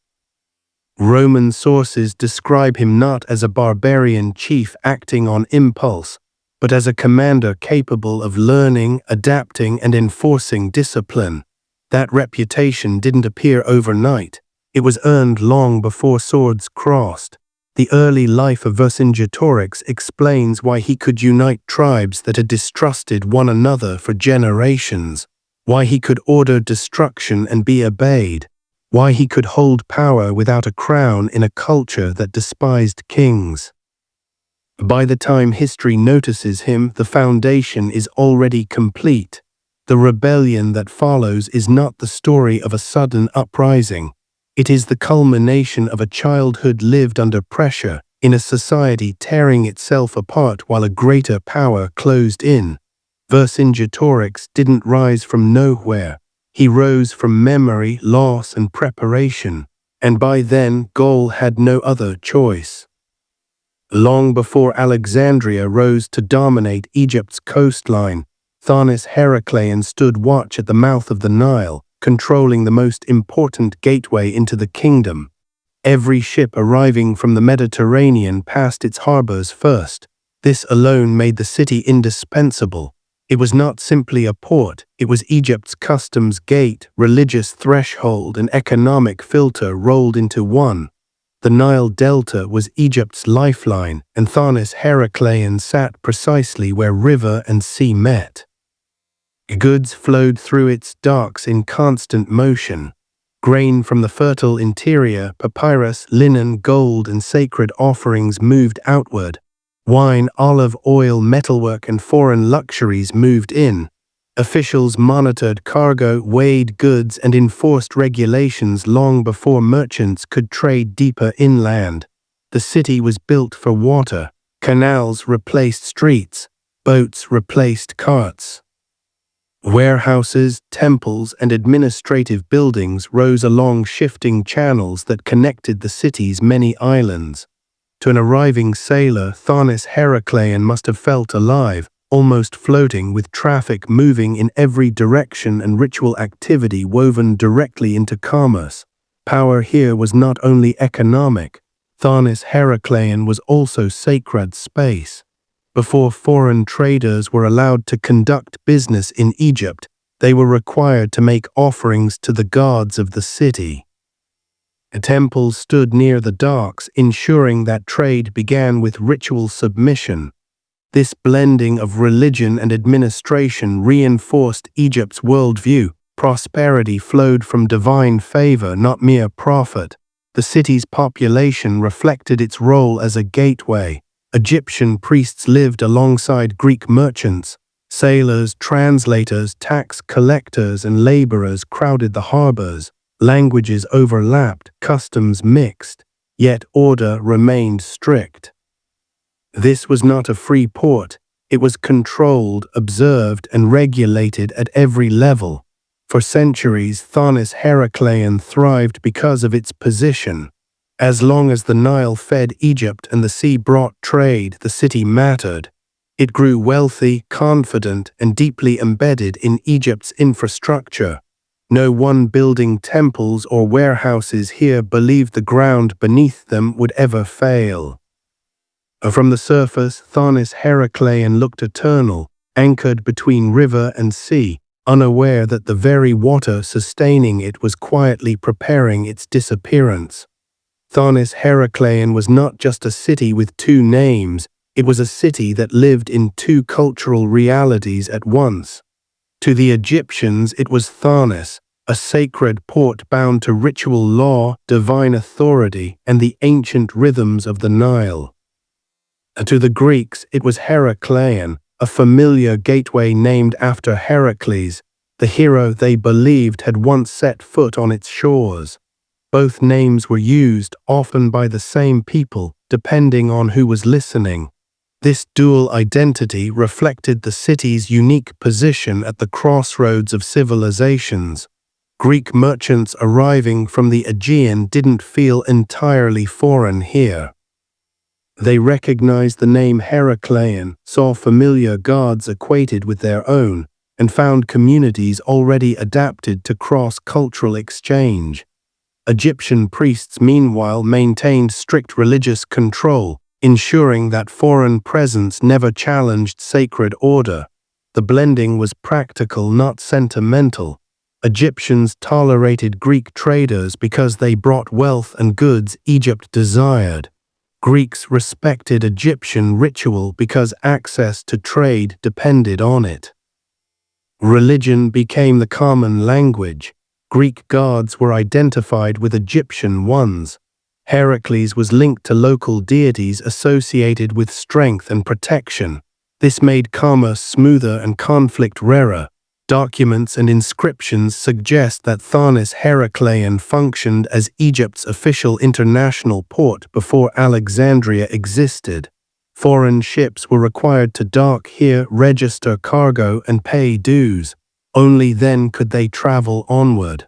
Roman sources describe him not as a barbarian chief acting on impulse, but as a commander capable of learning, adapting, and enforcing discipline. That reputation didn't appear overnight. It was earned long before swords crossed. The early life of Vercingetorix explains why he could unite tribes that had distrusted one another for generations, why he could order destruction and be obeyed, why he could hold power without a crown in a culture that despised kings. By the time history notices him, the foundation is already complete. The rebellion that follows is not the story of a sudden uprising. It is the culmination of a childhood lived under pressure, in a society tearing itself apart while a greater power closed in. Vercingetorix didn't rise from nowhere. He rose from memory, loss, and preparation. and by then Gaul had no other choice. Long before Alexandria rose to dominate Egypt's coastline, Tharnis Heraclean stood watch at the mouth of the Nile, controlling the most important gateway into the kingdom. Every ship arriving from the Mediterranean passed its harbors first. This alone made the city indispensable. It was not simply a port, it was Egypt's customs gate, religious threshold, and economic filter rolled into one. The Nile Delta was Egypt's lifeline, and Tharnis Heraclean sat precisely where river and sea met. Goods flowed through its docks in constant motion. Grain from the fertile interior, papyrus, linen, gold, and sacred offerings moved outward. Wine, olive oil, metalwork, and foreign luxuries moved in. Officials monitored cargo, weighed goods, and enforced regulations long before merchants could trade deeper inland. The city was built for water. Canals replaced streets. Boats replaced carts. Warehouses, temples, and administrative buildings rose along shifting channels that connected the city's many islands. To an arriving sailor, Tharnis Heraclean must have felt alive, almost floating, with traffic moving in every direction and ritual activity woven directly into commerce. Power here was not only economic. Tharnis Heraclean was also sacred space. Before foreign traders were allowed to conduct business in Egypt, they were required to make offerings to the gods of the city. Temples stood near the docks, ensuring that trade began with ritual submission. This blending of religion and administration reinforced Egypt's worldview. Prosperity flowed from divine favor, not mere profit. The city's population reflected its role as a gateway. Egyptian priests lived alongside Greek merchants. Sailors, translators, tax collectors, and laborers crowded the harbors. Languages overlapped, customs mixed, yet order remained strict. This was not a free port. It was controlled, observed, and regulated at every level. For centuries, Tharnis Heraclean thrived because of its position. As long as the Nile fed Egypt and the sea brought trade, the city mattered. It grew wealthy, confident, and deeply embedded in Egypt's infrastructure. No one building temples or warehouses here believed the ground beneath them would ever fail. From the surface, Tharnis Heraclean looked eternal, anchored between river and sea, unaware that the very water sustaining it was quietly preparing its disappearance. Tharnis Heraclean was not just a city with two names, it was a city that lived in two cultural realities at once. To the Egyptians, it was Tharnis, a sacred port bound to ritual law, divine authority, and the ancient rhythms of the Nile. To the Greeks, it was Heraclean, a familiar gateway named after Heracles, the hero they believed had once set foot on its shores. Both names were used, often by the same people, depending on who was listening. This dual identity reflected the city's unique position at the crossroads of civilizations. Greek merchants arriving from the Aegean didn't feel entirely foreign here. They recognized the name Heraclean, saw familiar gods equated with their own, and found communities already adapted to cross-cultural exchange. Egyptian priests, meanwhile, maintained strict religious control, ensuring that foreign presence never challenged sacred order. The blending was practical, not sentimental. Egyptians tolerated Greek traders because they brought wealth and goods Egypt desired. Greeks respected Egyptian ritual because access to trade depended on it. Religion became the common language. Greek gods were identified with Egyptian ones. Heracles was linked to local deities associated with strength and protection. This made commerce smoother and conflict rarer. Documents and inscriptions suggest that Tharnis Heraclean functioned as Egypt's official international port before Alexandria existed. Foreign ships were required to dock here, register cargo, and pay dues. Only then could they travel onward.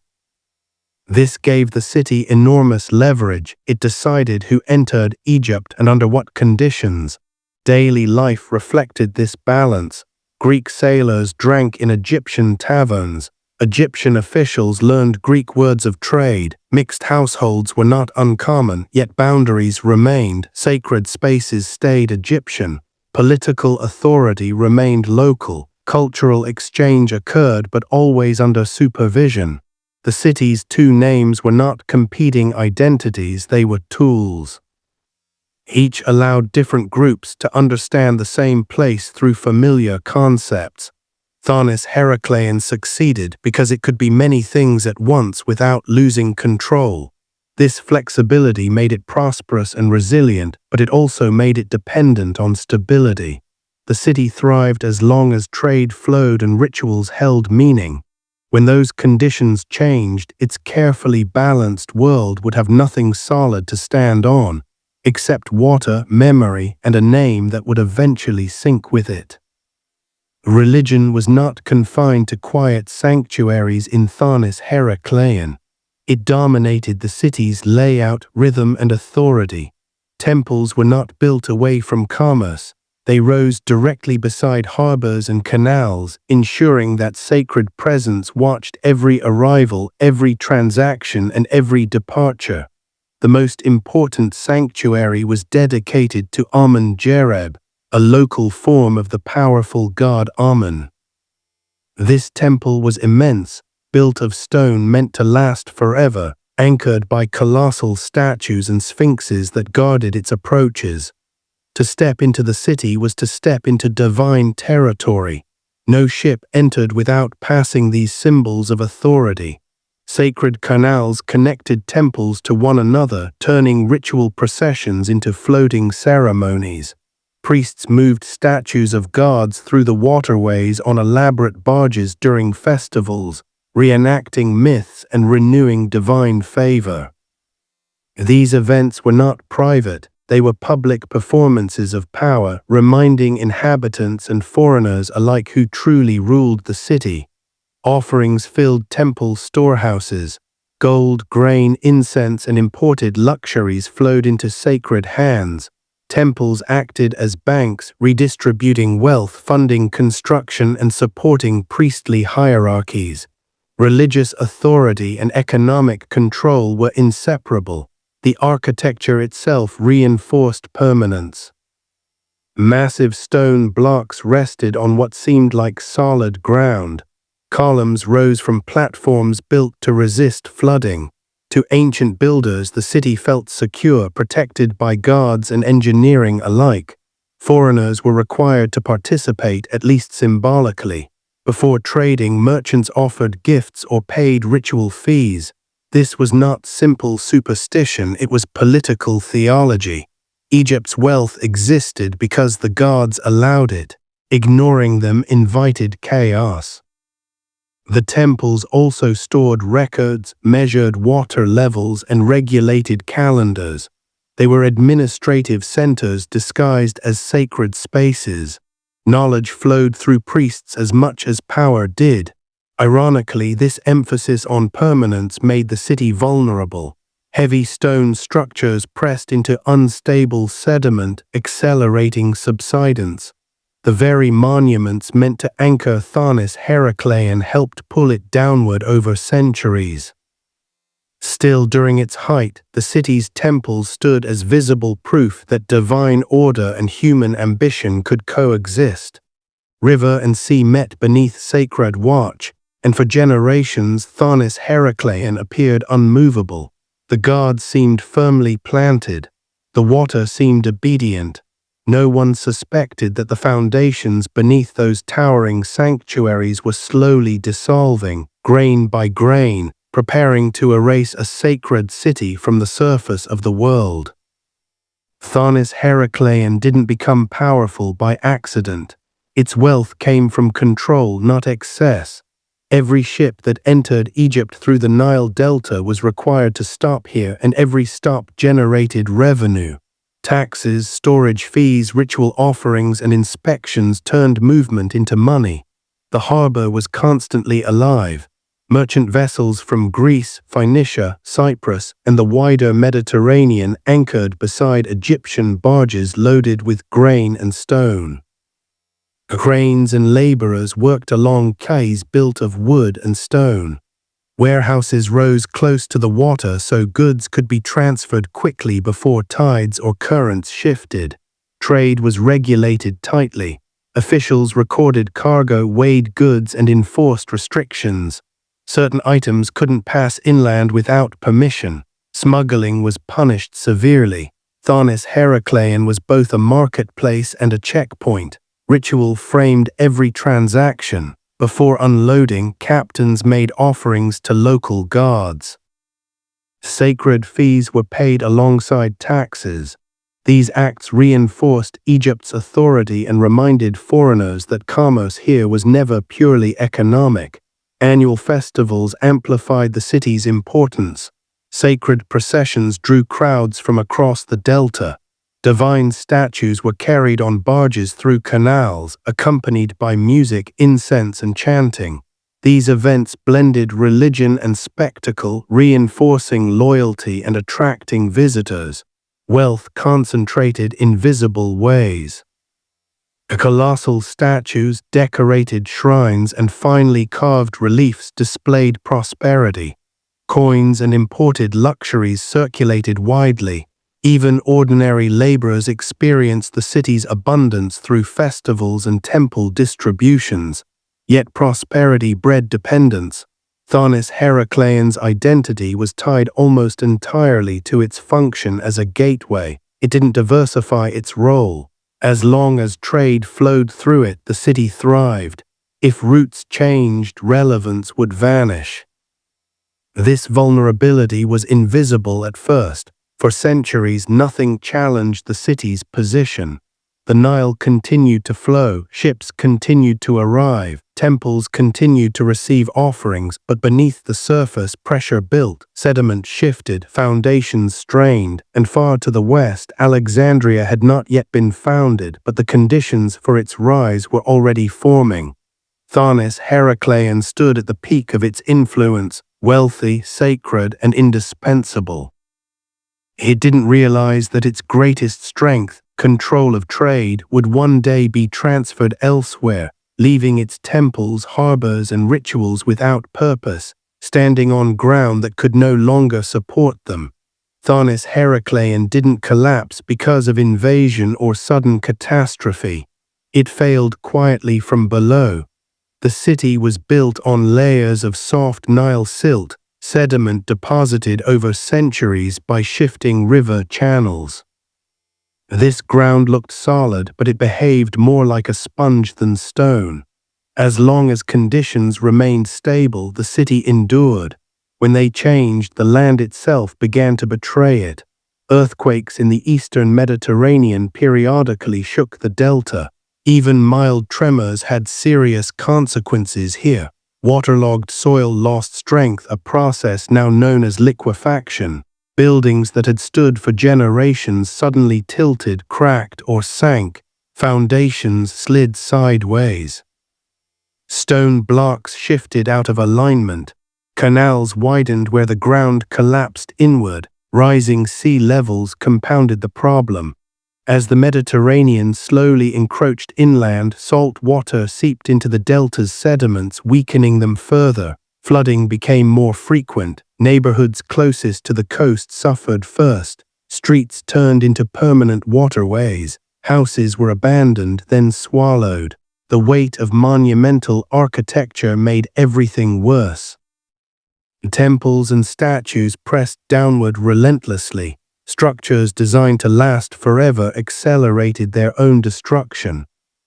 This gave the city enormous leverage. It decided who entered Egypt and under what conditions. Daily life reflected this balance. Greek sailors drank in Egyptian taverns. Egyptian officials learned Greek words of trade. Mixed households were not uncommon, yet boundaries remained. Sacred spaces stayed Egyptian. Political authority remained local. Cultural exchange occurred, but always under supervision. The city's two names were not competing identities, they were tools. Each allowed different groups to understand the same place through familiar concepts. Tharnis Heraclean succeeded because it could be many things at once without losing control. This flexibility made it prosperous and resilient, but it also made it dependent on stability. The city thrived as long as trade flowed and rituals held meaning. When those conditions changed, its carefully balanced world would have nothing solid to stand on, except water, memory, and a name that would eventually sink with it. Religion was not confined to quiet sanctuaries in Tharnis Heraclean. It dominated the city's layout, rhythm, and authority. Temples were not built away from commerce. They rose directly beside harbors and canals, ensuring that sacred presence watched every arrival, every transaction, and every departure. The most important sanctuary was dedicated to Amun-Jereb, a local form of the powerful god Amun. This temple was immense, built of stone meant to last forever, anchored by colossal statues and sphinxes that guarded its approaches. To step into the city was to step into divine territory. No ship entered without passing these symbols of authority. Sacred canals connected temples to one another, turning ritual processions into floating ceremonies. Priests moved statues of gods through the waterways on elaborate barges during festivals, reenacting myths and renewing divine favor. These events were not private. They were public performances of power, reminding inhabitants and foreigners alike who truly ruled the city. Offerings filled temple storehouses. Gold, grain, incense, and imported luxuries flowed into sacred hands. Temples acted as banks, redistributing wealth, funding construction, and supporting priestly hierarchies. Religious authority and economic control were inseparable. The architecture itself reinforced permanence. Massive stone blocks rested on what seemed like solid ground. Columns rose from platforms built to resist flooding. To ancient builders, the city felt secure, protected by guards and engineering alike. Foreigners were required to participate, at least symbolically. Before trading, merchants offered gifts or paid ritual fees. This was not simple superstition, it was political theology. Egypt's wealth existed because the gods allowed it. Ignoring them invited chaos. The temples also stored records, measured water levels, and regulated calendars. They were administrative centers disguised as sacred spaces. Knowledge flowed through priests as much as power did. Ironically, this emphasis on permanence made the city vulnerable. Heavy stone structures pressed into unstable sediment, accelerating subsidence. The very monuments meant to anchor Tharnis Heraclean helped pull it downward over centuries. Still, during its height, the city's temples stood as visible proof that divine order and human ambition could coexist. River and sea met beneath sacred watch, and for generations Tharnis Heraclean appeared unmovable. The gods seemed firmly planted. The water seemed obedient. No one suspected that the foundations beneath those towering sanctuaries were slowly dissolving, grain by grain, preparing to erase a sacred city from the surface of the world. Tharnis Heraclean didn't become powerful by accident. Its wealth came from control, not excess. Every ship that entered Egypt through the Nile Delta was required to stop here, and every stop generated revenue. Taxes, storage fees, ritual offerings, and inspections turned movement into money. The harbor was constantly alive. Merchant vessels from Greece, Phoenicia, Cyprus, and the wider Mediterranean anchored beside Egyptian barges loaded with grain and stone. Cranes and laborers worked along quays built of wood and stone. Warehouses rose close to the water so goods could be transferred quickly before tides or currents shifted. Trade was regulated tightly. Officials recorded cargo, weighed goods, and enforced restrictions. Certain items couldn't pass inland without permission. Smuggling was punished severely. Tharnis Heracleion was both a marketplace and a checkpoint. Ritual framed every transaction. Before unloading, captains made offerings to local gods. Sacred fees were paid alongside taxes. These acts reinforced Egypt's authority and reminded foreigners that commerce here was never purely economic. Annual festivals amplified the city's importance. Sacred processions drew crowds from across the delta. Divine statues were carried on barges through canals, accompanied by music, incense, and chanting. These events blended religion and spectacle, reinforcing loyalty and attracting visitors. Wealth concentrated in visible ways. Colossal statues, decorated shrines, and finely carved reliefs displayed prosperity. Coins and imported luxuries circulated widely. Even ordinary laborers experienced the city's abundance through festivals and temple distributions. Yet prosperity bred dependence. Tharnis Heracleion's identity was tied almost entirely to its function as a gateway. It didn't diversify its role. As long as trade flowed through it, the city thrived. If routes changed, relevance would vanish. This vulnerability was invisible at first. For centuries, nothing challenged the city's position. The Nile continued to flow, ships continued to arrive, temples continued to receive offerings, but beneath the surface pressure built, sediment shifted, foundations strained, and far to the west, Alexandria had not yet been founded, but the conditions for its rise were already forming. Tharnis Heracleion stood at the peak of its influence, wealthy, sacred, and indispensable. It didn't realize that its greatest strength, control of trade, would one day be transferred elsewhere, leaving its temples, harbors, and rituals without purpose, standing on ground that could no longer support them. Tharnis Heracleion didn't collapse because of invasion or sudden catastrophe. It failed quietly from below. The city was built on layers of soft Nile silt, sediment deposited over centuries by shifting river channels. This ground looked solid, but it behaved more like a sponge than stone. As long as conditions remained stable, the city endured. When they changed, the land itself began to betray it. Earthquakes in the eastern Mediterranean periodically shook the delta. Even mild tremors had serious consequences here. Waterlogged soil lost strength, a process now known as liquefaction. Buildings that had stood for generations suddenly tilted, cracked, or sank. Foundations slid sideways. Stone blocks shifted out of alignment. Canals widened where the ground collapsed inward. Rising sea levels compounded the problem. As the Mediterranean slowly encroached inland, salt water seeped into the delta's sediments, weakening them further. Flooding became more frequent. Neighborhoods closest to the coast suffered first. Streets turned into permanent waterways. Houses were abandoned, then swallowed. The weight of monumental architecture made everything worse. Temples and statues pressed downward relentlessly. Structures designed to last forever accelerated their own destruction.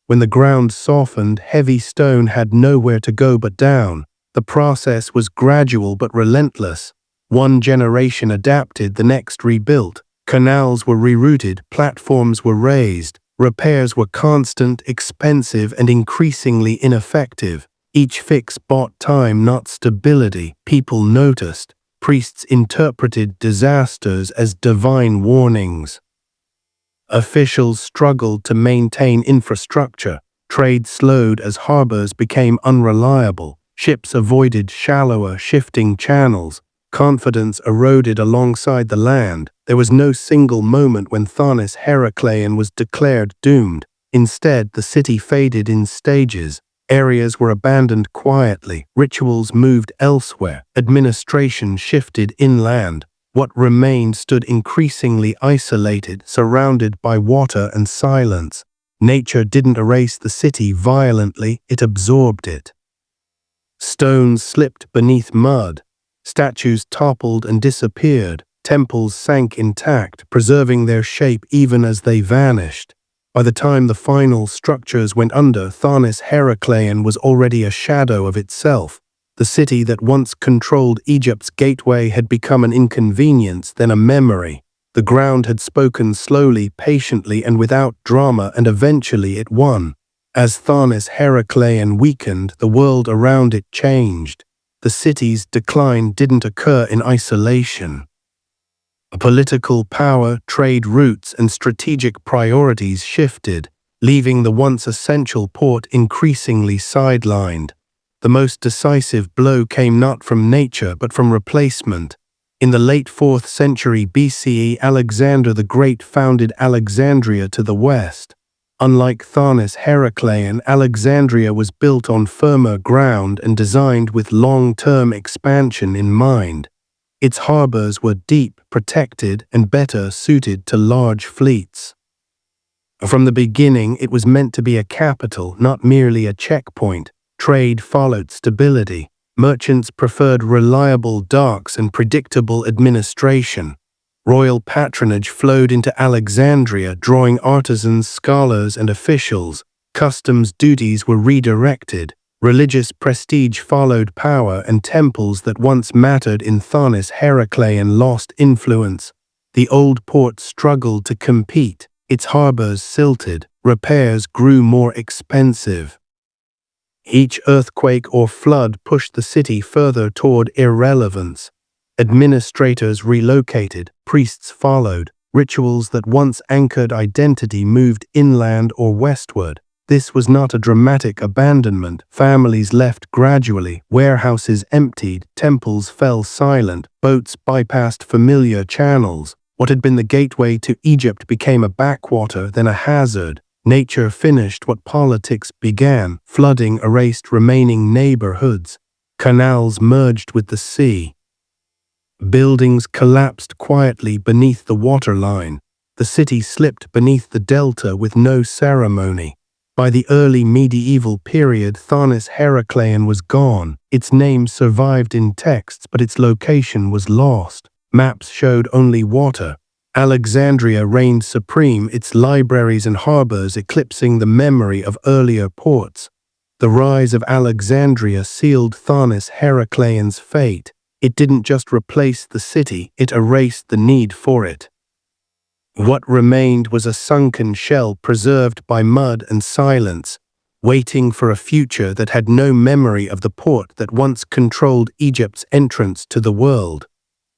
When the ground softened, heavy stone had nowhere to go but down. The process was gradual but relentless. One generation adapted, the next rebuilt. Canals were rerouted, platforms were raised. Repairs were constant, expensive, and increasingly ineffective. Each fix bought time, not stability. People noticed. Priests interpreted disasters as divine warnings. Officials struggled to maintain infrastructure. Trade slowed as harbors became unreliable. Ships avoided shallower, shifting channels. Confidence eroded alongside the land. There was no single moment when Tharnis Heraclean was declared doomed. Instead, the city faded in stages. Areas were abandoned quietly. Rituals moved elsewhere. Administration shifted inland. What remained stood increasingly isolated, surrounded by water and silence. Nature didn't erase the city violently, it absorbed it. Stones slipped beneath mud. Statues toppled and disappeared. Temples sank intact, preserving their shape even as they vanished. By the time the final structures went under, Tharnis Heraclean was already a shadow of itself. The city that once controlled Egypt's gateway had become an inconvenience, then a memory. The ground had spoken slowly, patiently, and without drama, and eventually it won. As Tharnis Heraclean weakened, the world around it changed. The city's decline didn't occur in isolation. Political power, trade routes, and strategic priorities shifted, leaving the once essential port increasingly sidelined. The most decisive blow came not from nature but from replacement. In the late 4th century BCE, Alexander the Great founded Alexandria to the west. Unlike Tharnis Heraclean, Alexandria was built on firmer ground and designed with long-term expansion in mind. Its harbors were deep, protected, and better suited to large fleets. From the beginning, it was meant to be a capital, not merely a checkpoint. Trade followed stability. Merchants preferred reliable docks and predictable administration. Royal patronage flowed into Alexandria, drawing artisans, scholars, and officials. Customs duties were redirected. Religious prestige followed power, and temples that once mattered in Tharnis Heraclean lost influence. The old port struggled to compete. Its harbors silted. Repairs grew more expensive. Each earthquake or flood pushed the city further toward irrelevance. Administrators relocated, priests followed, rituals that once anchored identity moved inland or westward. This was not a dramatic abandonment. Families left gradually, warehouses emptied, temples fell silent, boats bypassed familiar channels. What had been the gateway to Egypt became a backwater, then a hazard. Nature finished what politics began. Flooding erased remaining neighborhoods. Canals merged with the sea. Buildings collapsed quietly beneath the waterline. The city slipped beneath the delta with no ceremony. By the early medieval period, Tharnis Heraclean was gone. Its name survived in texts, but its location was lost. Maps showed only water. Alexandria reigned supreme, its libraries and harbors eclipsing the memory of earlier ports. The rise of Alexandria sealed Tharnis Heraclean's fate. It didn't just replace the city, it erased the need for it. What remained was a sunken shell preserved by mud and silence, waiting for a future that had no memory of the port that once controlled Egypt's entrance to the world.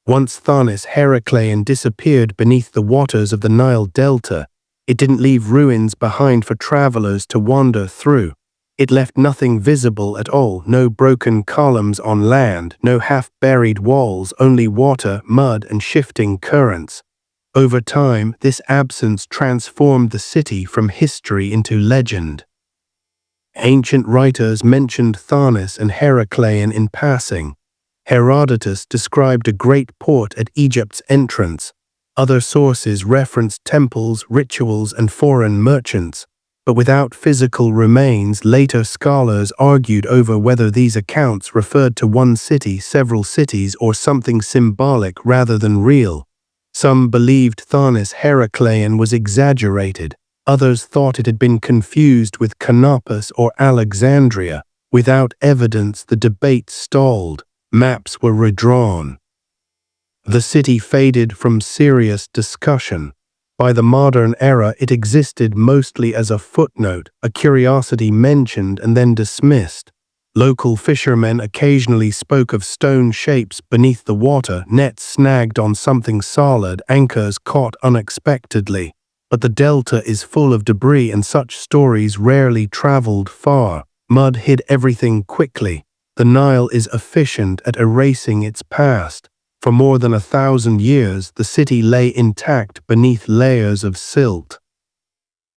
Once Tharnis Heraclean disappeared beneath the waters of the Nile Delta, it didn't leave ruins behind for travelers to wander through. It left nothing visible at all, no broken columns on land, no half-buried walls, only water, mud, and shifting currents. Over time, this absence transformed the city from history into legend. Ancient writers mentioned Tharnis and Heraclean in passing. Herodotus described a great port at Egypt's entrance. Other sources referenced temples, rituals, and foreign merchants. But without physical remains, later scholars argued over whether these accounts referred to one city, several cities, or something symbolic rather than real. Some believed Tharnis Heraclean was exaggerated. Others thought it had been confused with Canopus or Alexandria. Without evidence, the debate stalled. Maps were redrawn. The city faded from serious discussion. By the modern era, it existed mostly as a footnote, a curiosity mentioned and then dismissed. Local fishermen occasionally spoke of stone shapes beneath the water, nets snagged on something solid, anchors caught unexpectedly. But the delta is full of debris and such stories rarely traveled far. Mud hid everything quickly. The Nile is efficient at erasing its past. For more than 1,000 years, the city lay intact beneath layers of silt.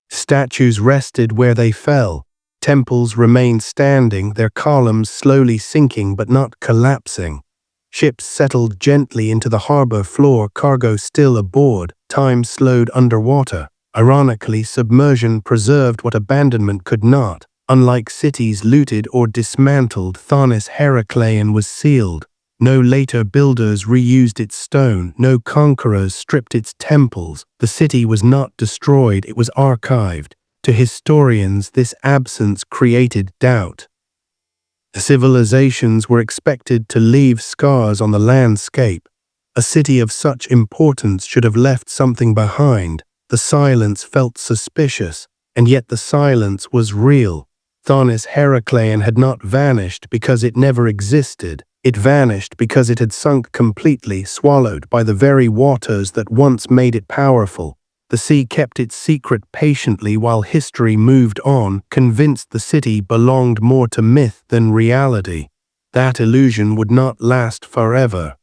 Statues rested where they fell. Temples remained standing, their columns slowly sinking but not collapsing. Ships settled gently into the harbor floor, cargo still aboard, time slowed underwater. Ironically, submersion preserved what abandonment could not. Unlike cities looted or dismantled, Tharnis Heracleion was sealed. No later builders reused its stone, no conquerors stripped its temples. The city was not destroyed, it was archived. To historians, this absence created doubt. Civilizations were expected to leave scars on the landscape. A city of such importance should have left something behind. The silence felt suspicious, and yet the silence was real. Tharnis Heracleion had not vanished because it never existed. It vanished because it had sunk completely, swallowed by the very waters that once made it powerful. The sea kept its secret patiently while history moved on, convinced the city belonged more to myth than reality. That illusion would not last forever.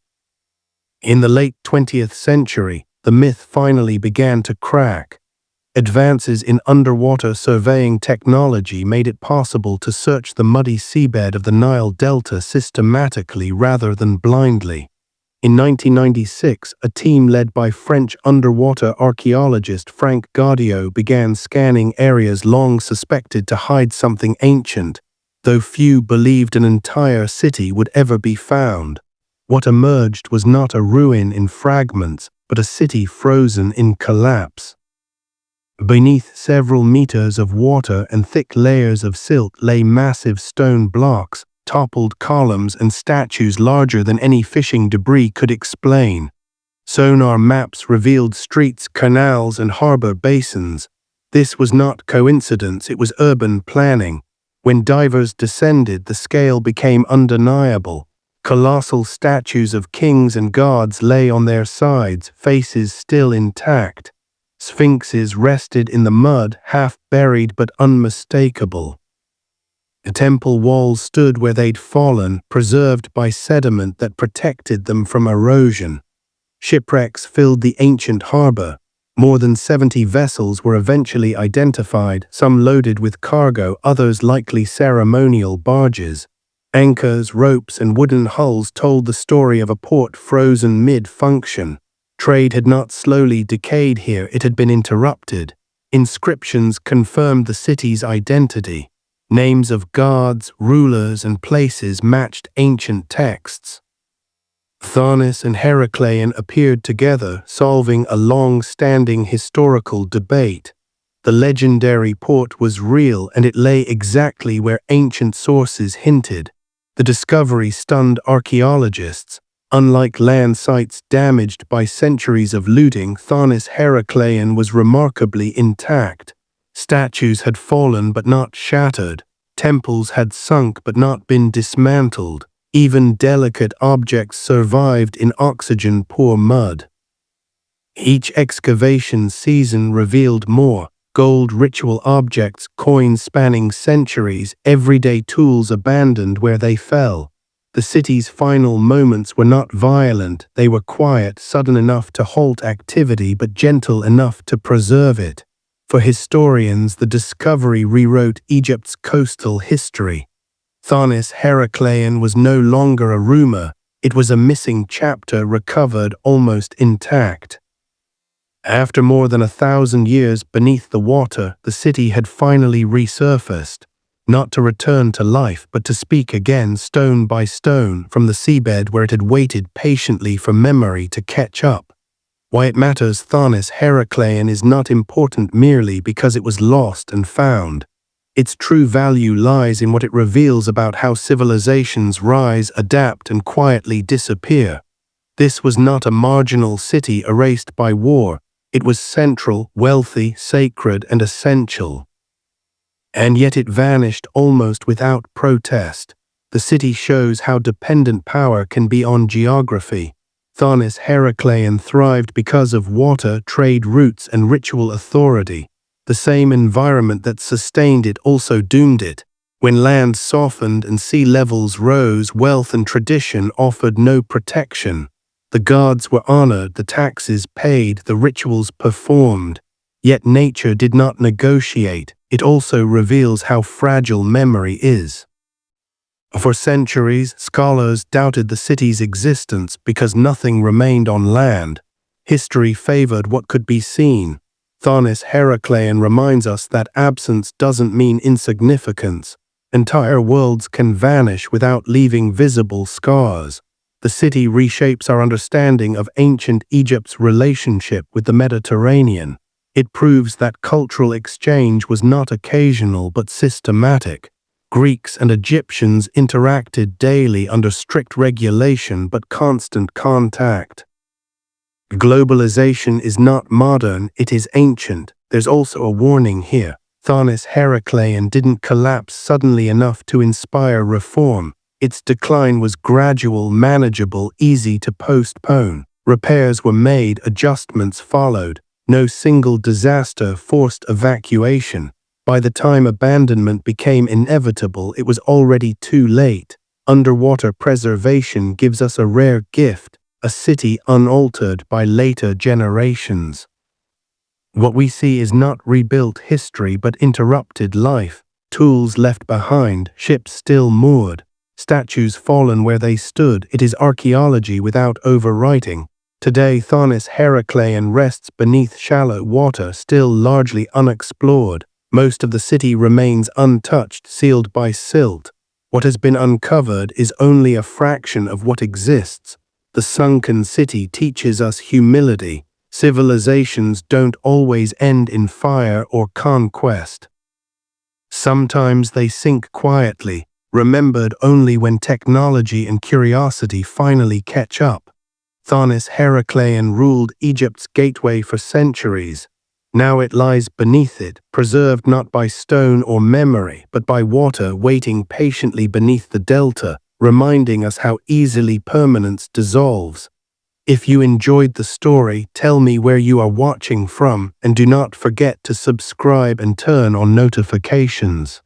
In the late 20th century, the myth finally began to crack. Advances in underwater surveying technology made it possible to search the muddy seabed of the Nile Delta systematically rather than blindly. In 1996, a team led by French underwater archaeologist Frank Gaudiot began scanning areas long suspected to hide something ancient, though few believed an entire city would ever be found. What emerged was not a ruin in fragments, but a city frozen in collapse. Beneath several meters of water and thick layers of silt lay massive stone blocks, toppled columns and statues larger than any fishing debris could explain. Sonar maps revealed streets, canals, and harbor basins. This was not coincidence, it was urban planning. When divers descended, the scale became undeniable. Colossal statues of kings and gods lay on their sides, faces still intact. Sphinxes rested in the mud, half buried but unmistakable. The temple walls stood where they'd fallen, preserved by sediment that protected them from erosion. Shipwrecks filled the ancient harbor. More than 70 vessels were eventually identified, some loaded with cargo, others likely ceremonial barges. Anchors, ropes, and wooden hulls told the story of a port frozen mid-function. Trade had not slowly decayed here, it had been interrupted. Inscriptions confirmed the city's identity. Names of gods, rulers, and places matched ancient texts. Tharnis and Heracleion appeared together, solving a long-standing historical debate. The legendary port was real, and it lay exactly where ancient sources hinted. The discovery stunned archaeologists. Unlike land sites damaged by centuries of looting, Tharnis Heracleion was remarkably intact. Statues had fallen but not shattered. Temples had sunk but not been dismantled. Even delicate objects survived in oxygen-poor mud. Each excavation season revealed more. Gold ritual objects, coins spanning centuries, everyday tools abandoned where they fell. The city's final moments were not violent, they were quiet, sudden enough to halt activity but gentle enough to preserve it. For historians, the discovery rewrote Egypt's coastal history. Tharnis Heracleion was no longer a rumor, it was a missing chapter recovered almost intact. After more than 1,000 years beneath the water, the city had finally resurfaced, not to return to life, but to speak again stone by stone from the seabed where it had waited patiently for memory to catch up. Why it matters, Tharnis Heracleion is not important merely because it was lost and found. Its true value lies in what it reveals about how civilizations rise, adapt, and quietly disappear. This was not a marginal city erased by war. It was central, wealthy, sacred, and essential. And yet it vanished almost without protest. The city shows how dependent power can be on geography. Tharnis Heracleion thrived because of water, trade routes, and ritual authority. The same environment that sustained it also doomed it. When land softened and sea levels rose, wealth and tradition offered no protection. The gods were honored, the taxes paid, the rituals performed. Yet nature did not negotiate. It also reveals how fragile memory is. For centuries, scholars doubted the city's existence because nothing remained on land. History favored what could be seen. Thonis Heraclean reminds us that absence doesn't mean insignificance. Entire worlds can vanish without leaving visible scars. The city reshapes our understanding of ancient Egypt's relationship with the Mediterranean. It proves that cultural exchange was not occasional but systematic. Greeks and Egyptians interacted daily under strict regulation but constant contact. Globalization is not modern, it is ancient. There's also a warning here. Thonis Heraclean didn't collapse suddenly enough to inspire reform. Its decline was gradual, manageable, easy to postpone. Repairs were made, adjustments followed. No single disaster forced evacuation. By the time abandonment became inevitable, it was already too late. Underwater preservation gives us a rare gift, a city unaltered by later generations. What we see is not rebuilt history but interrupted life. Tools left behind, ships still moored, statues fallen where they stood. It is archaeology without overwriting. Today, Thonis Heraclean rests beneath shallow water, still largely unexplored. Most of the city remains untouched, sealed by silt. What has been uncovered is only a fraction of what exists. The sunken city teaches us humility. Civilizations don't always end in fire or conquest. Sometimes they sink quietly, remembered only when technology and curiosity finally catch up. Thonis Heraclean ruled Egypt's gateway for centuries. Now it lies beneath it, preserved not by stone or memory, but by water waiting patiently beneath the delta, reminding us how easily permanence dissolves. If you enjoyed the story, tell me where you are watching from, and do not forget to subscribe and turn on notifications.